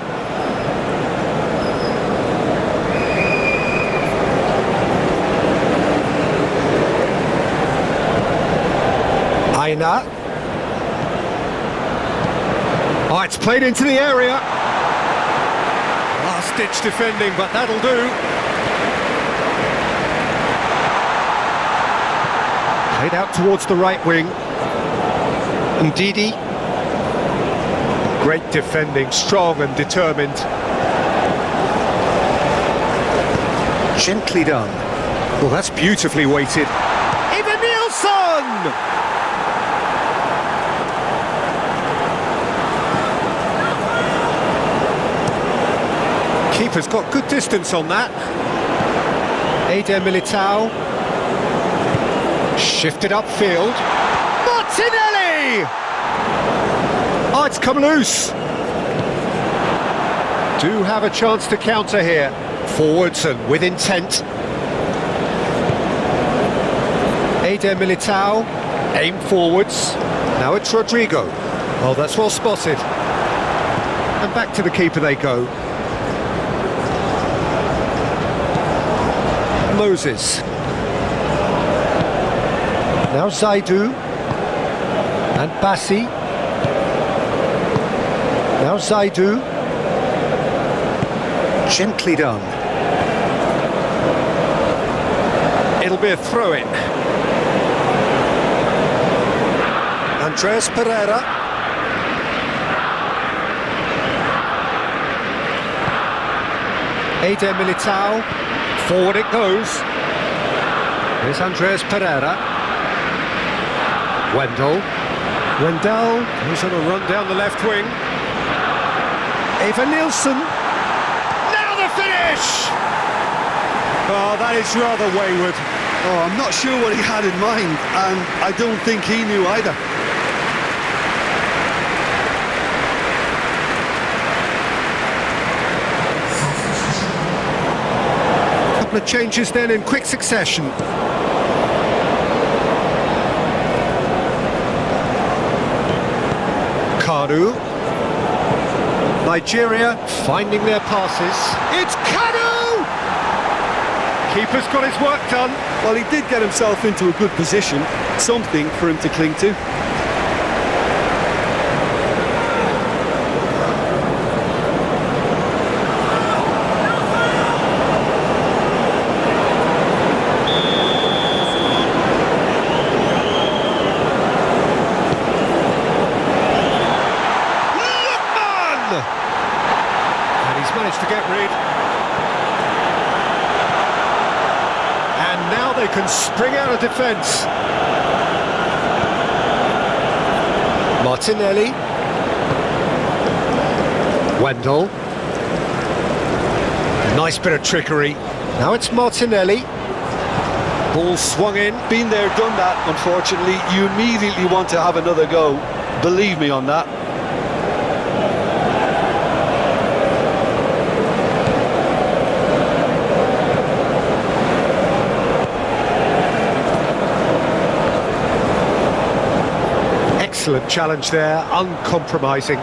Aina. Oh, it's played into the area. Last last-ditch defending, but that'll do. Played out towards the right wing. Ndidi. Great defending, strong and determined. Gently done. Well, that's beautifully weighted. Even Nielsen! Keeper's got good distance on that. Eder Militao. Shifted upfield. Martinelli! Oh, it's come loose. Do have a chance to counter here. Forwards and with intent. Eder Militao. Aim forwards. Now it's Rodrigo. Oh, that's well spotted. And back to the keeper they go. Moses. Now Zaidu. And Bassi. Now Zaidu. Gently done. It'll be a throw-in. Andreas Pereira. Eder Militao. Forward it goes. Here's Andreas Pereira. Wendell. Wendell, who's on a run down the left wing. Eva Nielsen. Now the finish! Oh, that is rather wayward. Oh, I'm not sure what he had in mind, and I don't think he knew either. A couple of changes then in quick succession. Kanu. Nigeria finding their passes. It's Kanu! Keeper's got his work done. Well, he did get himself into a good position, something for him to cling to. To get rid, and now they can spring out of defence. Martinelli. Wendell. Nice bit of trickery. Now it's Martinelli. Ball swung in. Been there, done that, unfortunately. You immediately want to have another go. Believe me on that. Excellent challenge there, uncompromising.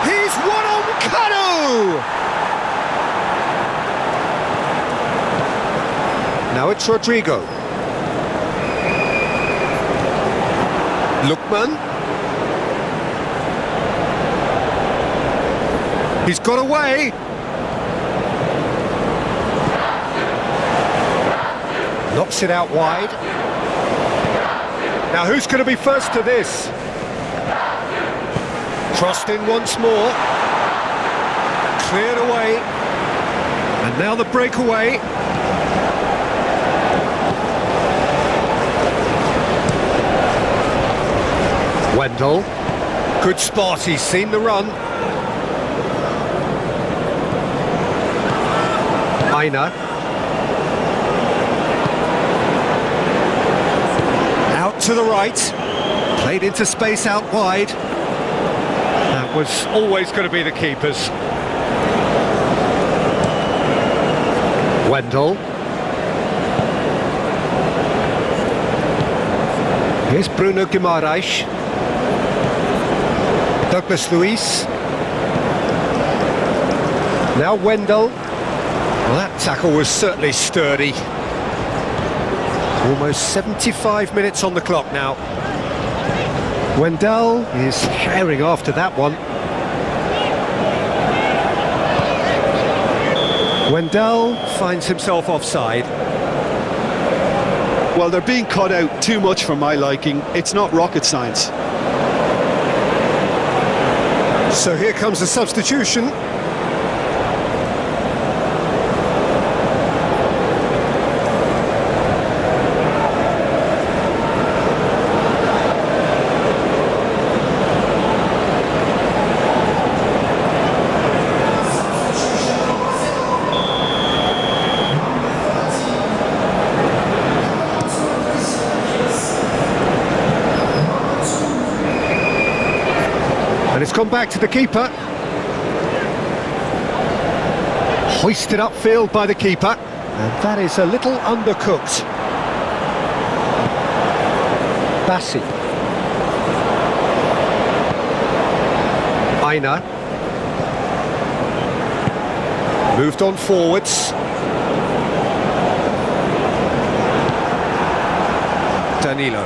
He's one on Kanu! Now it's Rodrigo. Lookman. He's got away. Knocks it out wide. Now who's going to be first to this? Crossed in once more. Cleared away. And now the breakaway. Wendell. Good spot, he's seen the run. Aina. To the right, played into space out wide. That was always going to be the keeper's. Wendell. Here's Bruno Guimaraes. Douglas Luiz. Now Wendell. Well, that tackle was certainly sturdy. Almost 75 minutes on the clock now. Wendell is sharing after that one. Wendell finds himself offside. Well, they're being cut out too much for my liking. It's not rocket science. So here comes the substitution. And it's gone back to the keeper. Hoisted upfield by the keeper. And that is a little undercooked. Bassi. Aina. Moved on forwards. Danilo.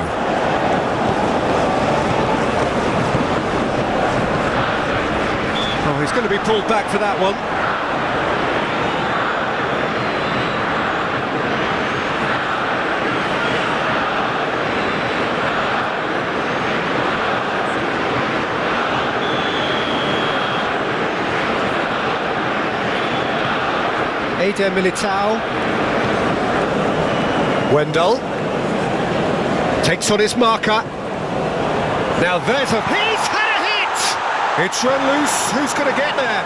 Oh, he's going to be pulled back for that one. Eder Militao. Wendell. Takes on his marker. Now there's a... He's had a hit! It's run loose. Who's going to get there?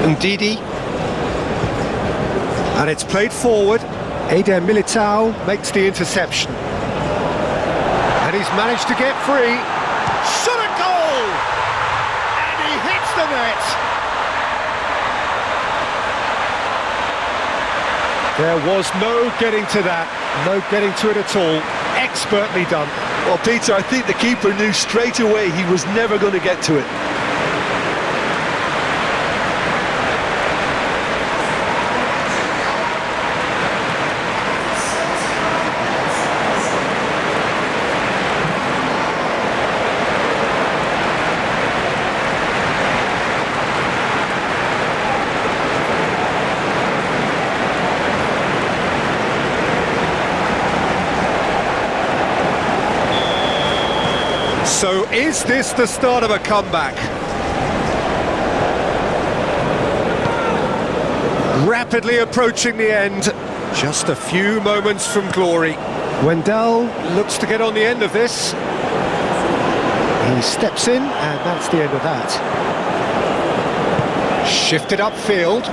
Ndidi. And it's played forward. Eder Militao makes the interception. And he's managed to get free. Shot a goal! And he hits the net. There was no getting to that, no getting to it at all. Expertly done. Well, Peter, I think the keeper knew straight away he was never going to get to it. So is this the start of a comeback? Rapidly approaching the end, just a few moments from glory. Wendell looks to get on the end of this. He steps in, and that's the end of that. Shifted upfield.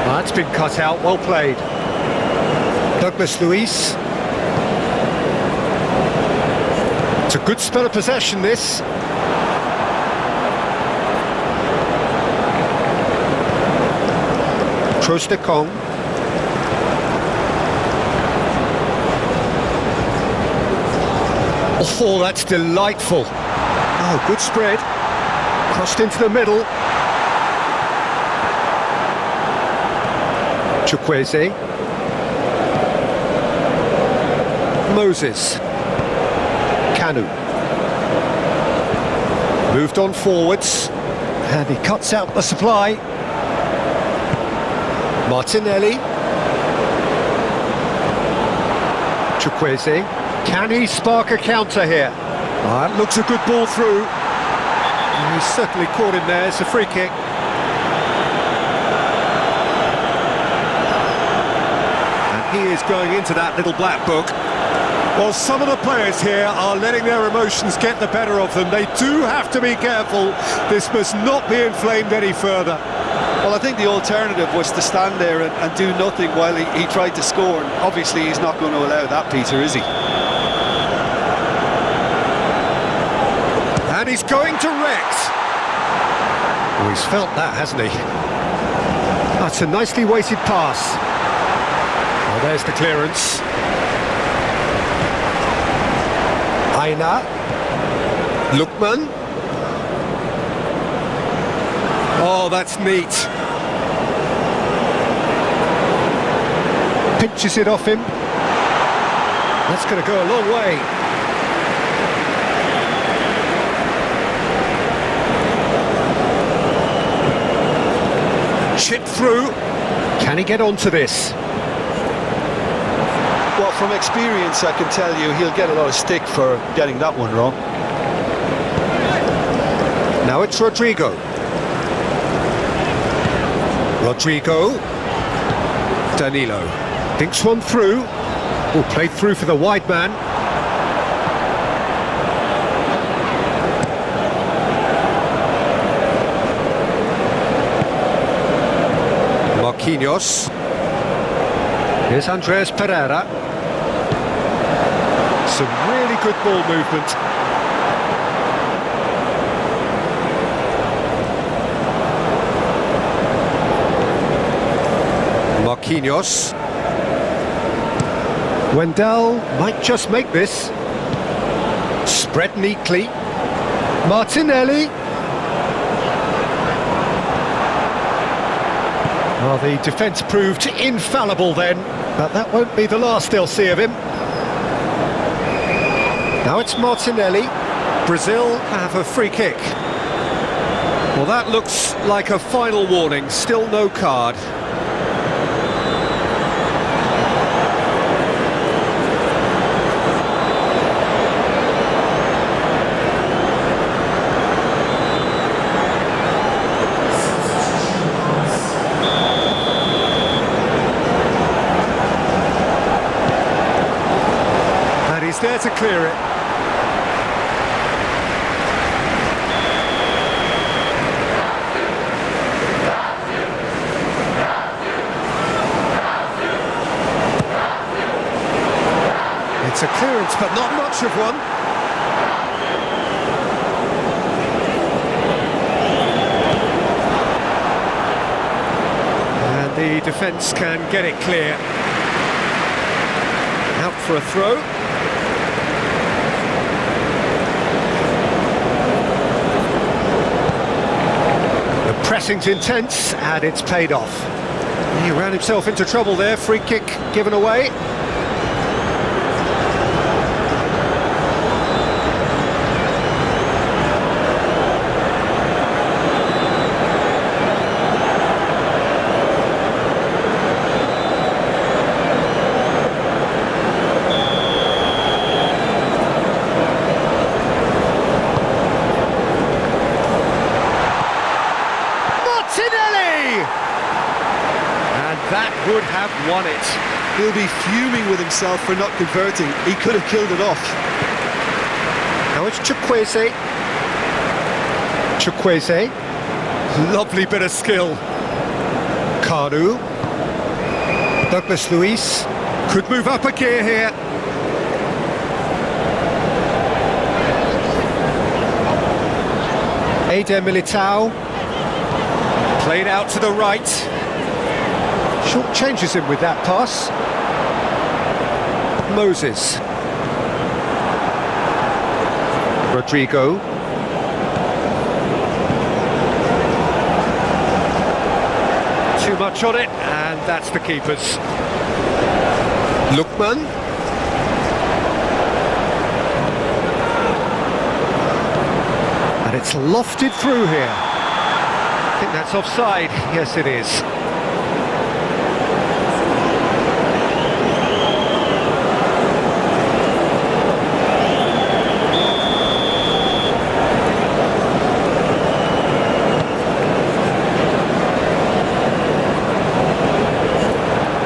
That's been cut out, well played. Douglas Luiz. It's a good spell of possession, this. Trostekong. Oh, that's delightful. Oh, good spread. Crossed into the middle. Chukwueze. Moses. Kanu. Moved on forwards. And he cuts out the supply. Martinelli. Chukwueze. Can he spark a counter here? That looks a good ball through. And he's certainly caught him there. It's a free kick. And he is going into that little black book. Well, some of the players here are letting their emotions get the better of them. They do have to be careful. This must not be inflamed any further. Well, I think the alternative was to stand there and do nothing while he tried to score. And obviously, he's not going to allow that, Peter, is he? And he's going direct. Oh, he's felt that, hasn't he? That's a nicely weighted pass. Oh, there's the clearance. Aina. Lukman. Oh, that's neat. Pinches it off him. That's going to go a long way. Chip through. Can he get onto this? Well, from experience, I can tell you he'll get a lot of stick for getting that one wrong. Now it's Rodrigo. Rodrigo. Danilo. Thinks one through. Oh, played through for the wide man. Marquinhos. Here's Andreas Pereira. Some really good ball movement. Marquinhos. Wendell might just make this. Spread neatly. Martinelli. Well, the defence proved infallible then, but that won't be the last they'll see of him. Now it's Martinelli. Brazil have a free kick. Well, that looks like a final warning. Still no card. He's there to clear it. It's a clearance, but not much of one. And the defence can get it clear. Out for a throw. Pressing's intense, and it's paid off. He ran himself into trouble there. Free kick given away. That would have won it. He'll be fuming with himself for not converting. He could have killed it off. Now it's Chukwueze. Chukwueze. Lovely bit of skill. Kanu. Douglas Luiz. Could move up a gear here. Eder Militao. Played out to the right. Short changes him with that pass. Moses. Rodrigo. Too much on it, and that's the keeper's. Lookman. And it's lofted through here. I think that's offside. Yes, it is.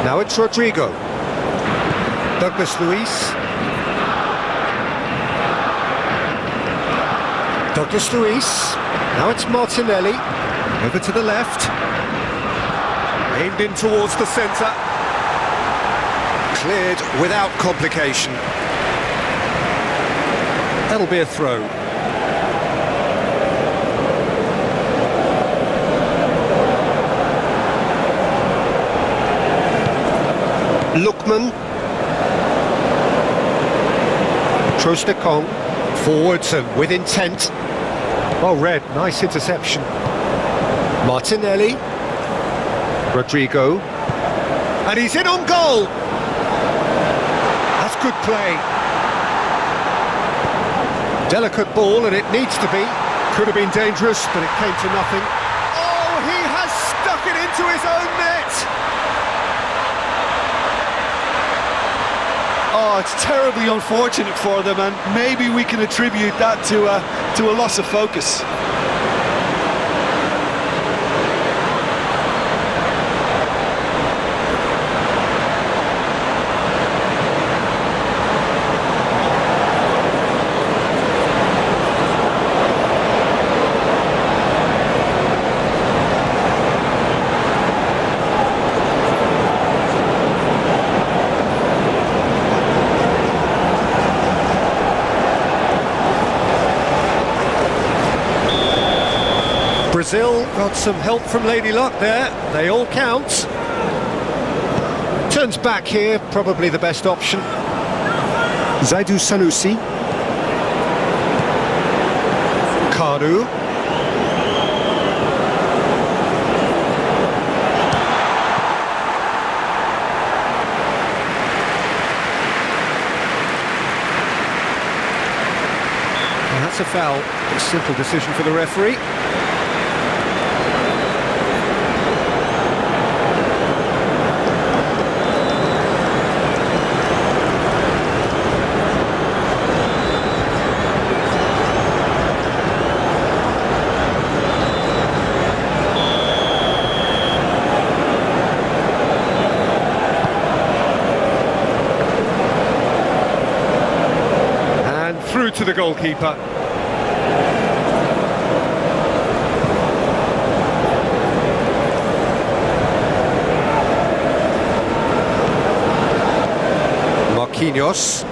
Now it's Rodrigo. Douglas Luiz. Douglas Luiz. Now it's Martinelli. Over to the left. Aimed in towards the centre. Cleared without complication. That'll be a throw. Lookman. Trostekong. Forwards and with intent. Well read, nice interception. Martinelli. Rodrigo. And he's in on goal. That's good play. Delicate ball, and it needs to be. Could have been dangerous, but it came to nothing. Oh, he has stuck it into his own net. Oh, it's terribly unfortunate for them, and maybe we can attribute that to a loss of focus. Brazil got some help from Lady Luck there. They all count. Turns back here, probably the best option. Zaidu Sanusi. Kanu. And that's a foul. A simple decision for the referee. Through to the goalkeeper. Marquinhos.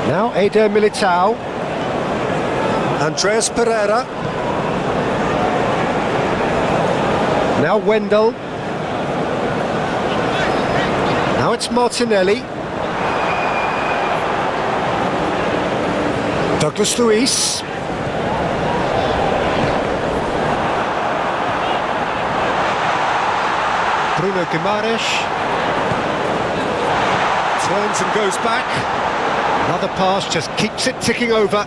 Now Eder Militao. Andreas Pereira. Now Wendell. Now it's Martinelli. Douglas Luiz. Bruno Guimaraes. Turns and goes back. Another pass, just keeps it ticking over.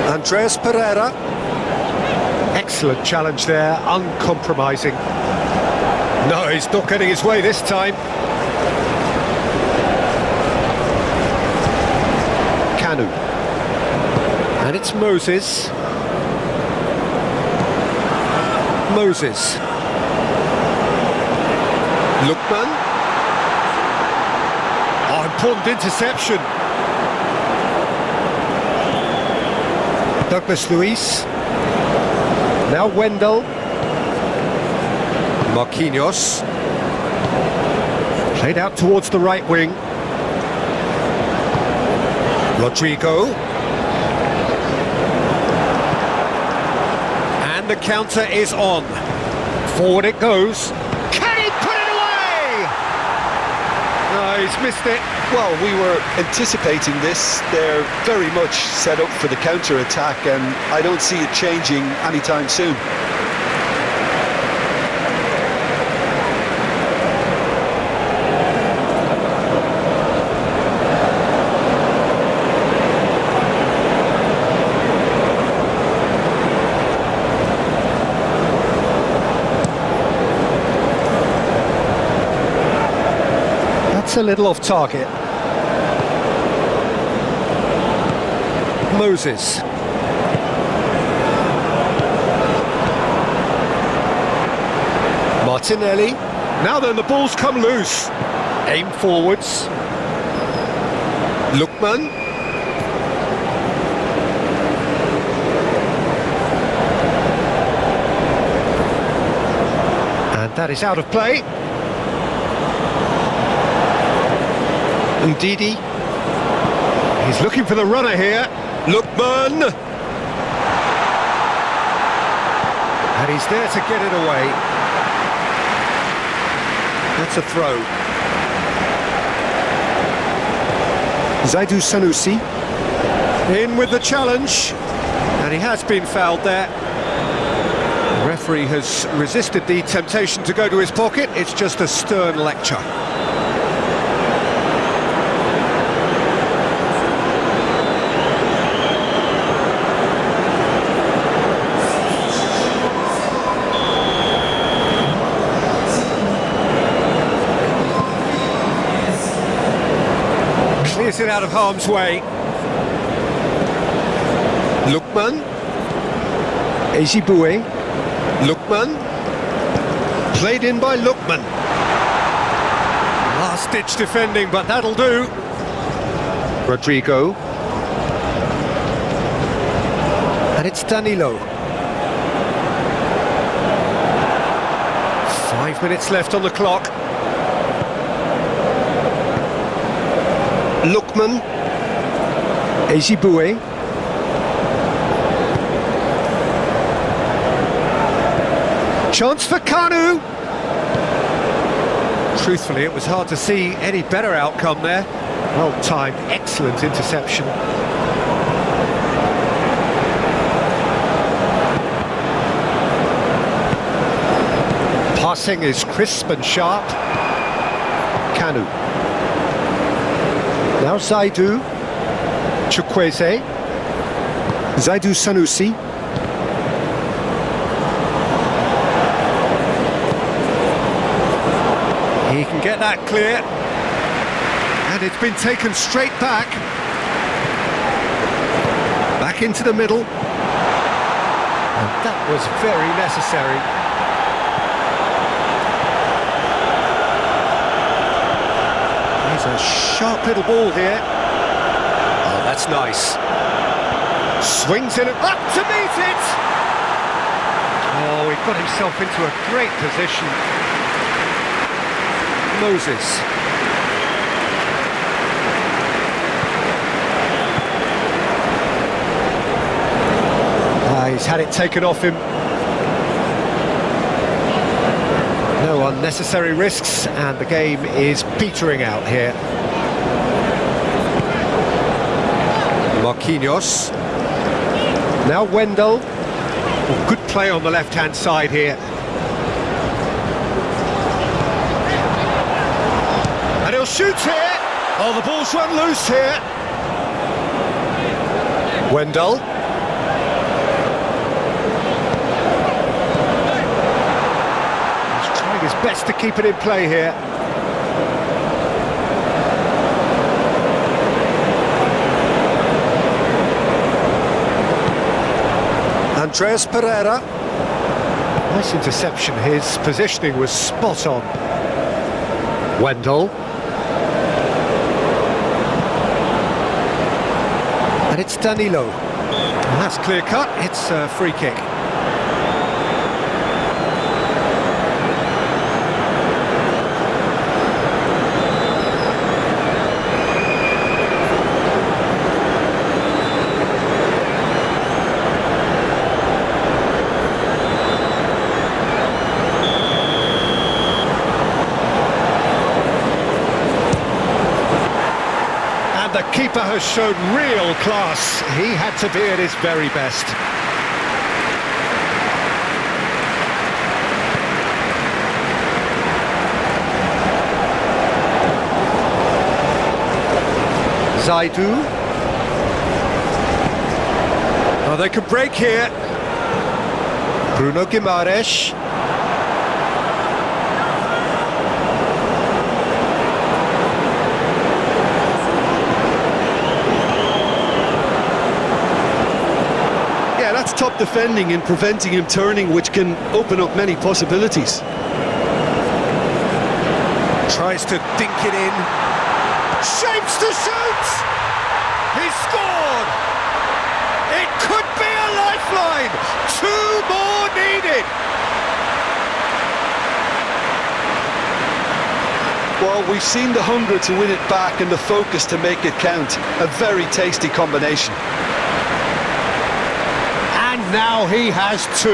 Andreas Pereira. Excellent challenge there, uncompromising. No, he's not getting his way this time. And it's Moses. Moses. Lookman. Oh, important interception. Douglas Luiz. Now Wendell. Marquinhos. Played out towards the right wing. Rodrigo. And the counter is on. Forward it goes. Can he put it away? No, he's missed it. Well, we were anticipating this. They're very much set up for the counter-attack, and I don't see it changing anytime soon. That's a little off target. Moses. Martinelli. Now then, the ball's come loose. Aim forwards. Lookman. And that is out of play. Ndidi. He's looking for the runner here. Lookman. And he's there to get it away. That's a throw. Zaidu Sanusi. In with the challenge. And he has been fouled there. The referee has resisted the temptation to go to his pocket. It's just a stern lecture. Clears it out of harm's way. Lookman. Ejibue. Lookman. Played in by Lookman. Last-ditch defending, but that'll do. Rodrigo. And it's Danilo. 5 minutes left on the clock. Lookman. Ejibue. Chance for Kanu. Truthfully, it was hard to see any better outcome there. Well timed, excellent interception. Passing is crisp and sharp. Kanu. Now Zaidu. Chukwueze. Zaidu Sanusi. He can get that clear. And it's been taken straight back. Back into the middle. And that was very necessary. He's a sharp little ball here. Oh, that's nice. Swings in and up to meet it! Oh, he got himself into a great position. Moses. He's had it taken off him. No unnecessary risks, and the game is petering out here. Marquinhos. Now Wendell. Good play on the left-hand side here. And he'll shoot here. Oh, the ball's run loose here. Wendell. He's trying his best to keep it in play here. Andreas Pereira. Nice interception. His positioning was spot on. Wendell. And it's Danilo. And that's clear cut. It's a free kick. The keeper has shown real class. He had to be at his very best. Zaidu. Oh, they could break here. Bruno Guimaraes. Top defending and preventing him turning, which can open up many possibilities. Tries to dink it in. Shapes to shoot! He scored! It could be a lifeline! 2 more needed! Well, we've seen the hunger to win it back and the focus to make it count. A very tasty combination. Now he has 2.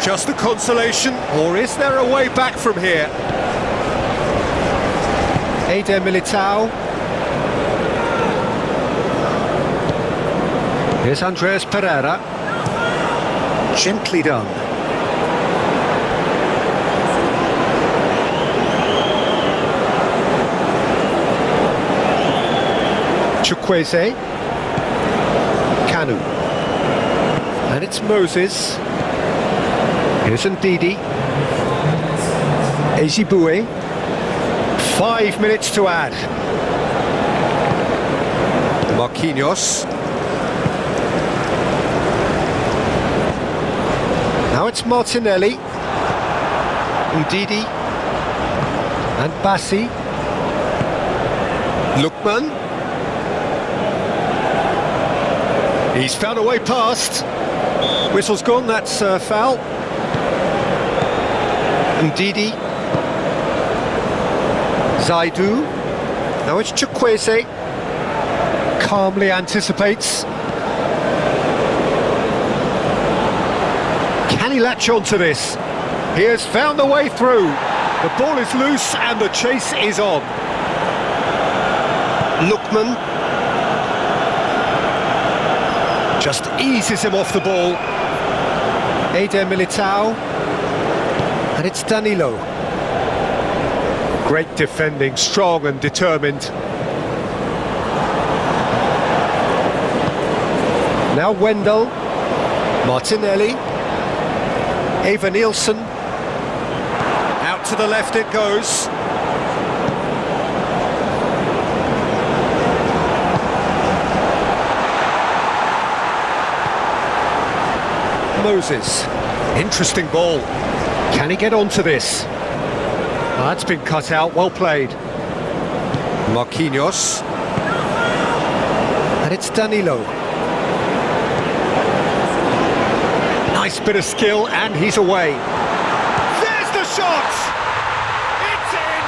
Just the consolation, or is there a way back from here? Eder Militao. Here's Andreas Pereira. Gently done. Chukwueze. Kanu. And it's Moses. Here's Ndidi. Ezibue. 5 minutes to add. Marquinhos. Now it's Martinelli. Ndidi. And Bassi. Lookman. He's found a way past. Whistle's gone, that's foul. Ndidi. Zaidu. Now it's Chukwueze. Calmly anticipates. Can he latch onto this? He has found the way through. The ball is loose and the chase is on. Lookman. Just eases him off the ball. Eder Militao. And it's Danilo. Great defending, strong and determined. Now Wendell. Martinelli. Eva Nielsen. Out to the left it goes. Moses. Interesting ball. Can he get onto this? That's been cut out, well played. Marquinhos. And it's Danilo. Nice bit of skill and he's away. There's the shot! It's in!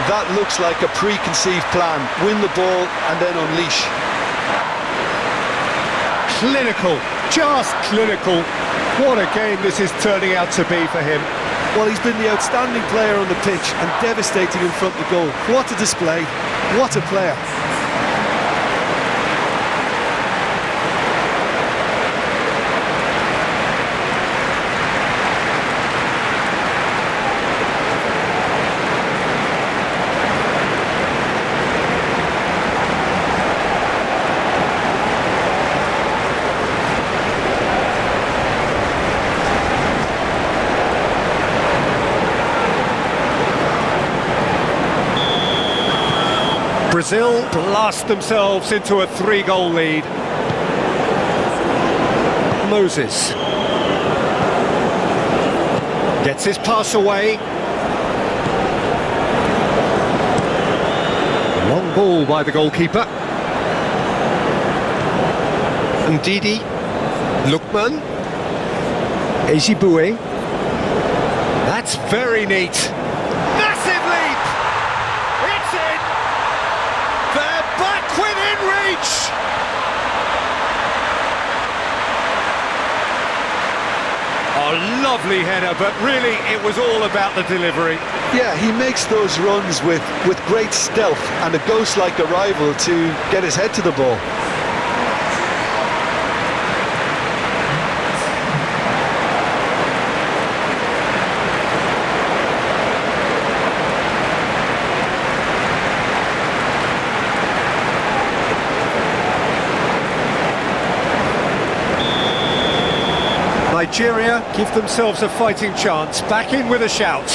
That looks like a preconceived plan. Win the ball and then unleash. Clinical, just clinical. What a game this is turning out to be for him. Well, he's been the outstanding player on the pitch and devastating in front of the goal. What a display, what a player. Brazil blast themselves into a 3-goal lead. Moses gets his pass away. Long ball by the goalkeeper. Ndidi. Lookman. Ezibue. That's very neat. Massive leap! It's in! They're back within reach! A lovely header, but really it was all about the delivery. Yeah, he makes those runs with great stealth and a ghost-like arrival to get his head to the ball. Nigeria give themselves a fighting chance, back in with a shout.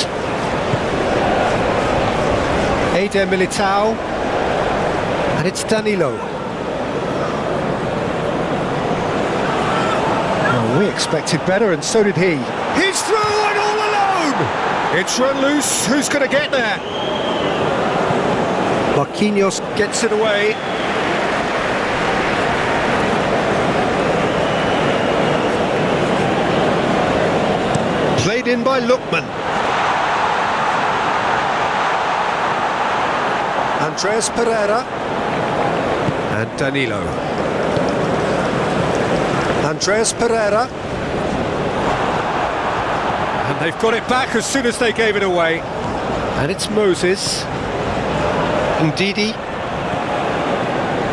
Eder Militao, and it's Danilo. Well, we expected better, and so did he. He's through and all alone! It's run loose, who's going to get there? Marquinhos gets it away. Played in by Lookman. Andreas Pereira and Danilo. Andreas Pereira. And they've got it back as soon as they gave it away. And it's Moses. Ndidi.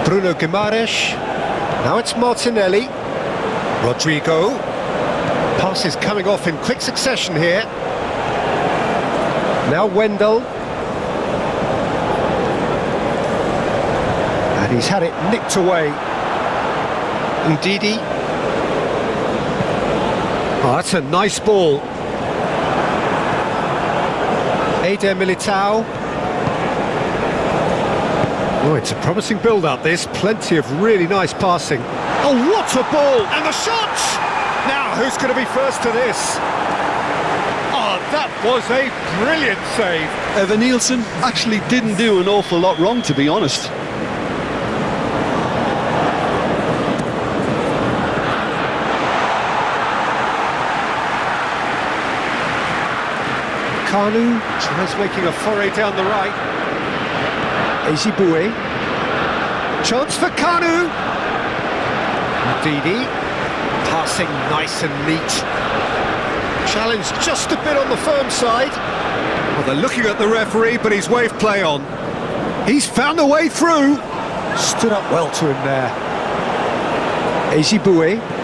Bruno Guimaraes. Now it's Martinelli. Rodrigo. Passes coming off in quick succession here. Now Wendell. And he's had it nicked away. Ndidi. Oh, that's a nice ball. Eder Militao. Oh, it's a promising build-up, this. Plenty of really nice passing. Oh, what a ball! And the shot! Now, who's going to be first to this? Oh, that was a brilliant save. Evan Nielsen actually didn't do an awful lot wrong, to be honest. Kanu tries making a foray down the right. Ezibue. Chance for Kanu. Ndidi. Passing nice and neat. Challenge just a bit on the firm side. Well, they're looking at the referee, but he's waved play on. He's found a way through. Stood up well to him there. Ezibue.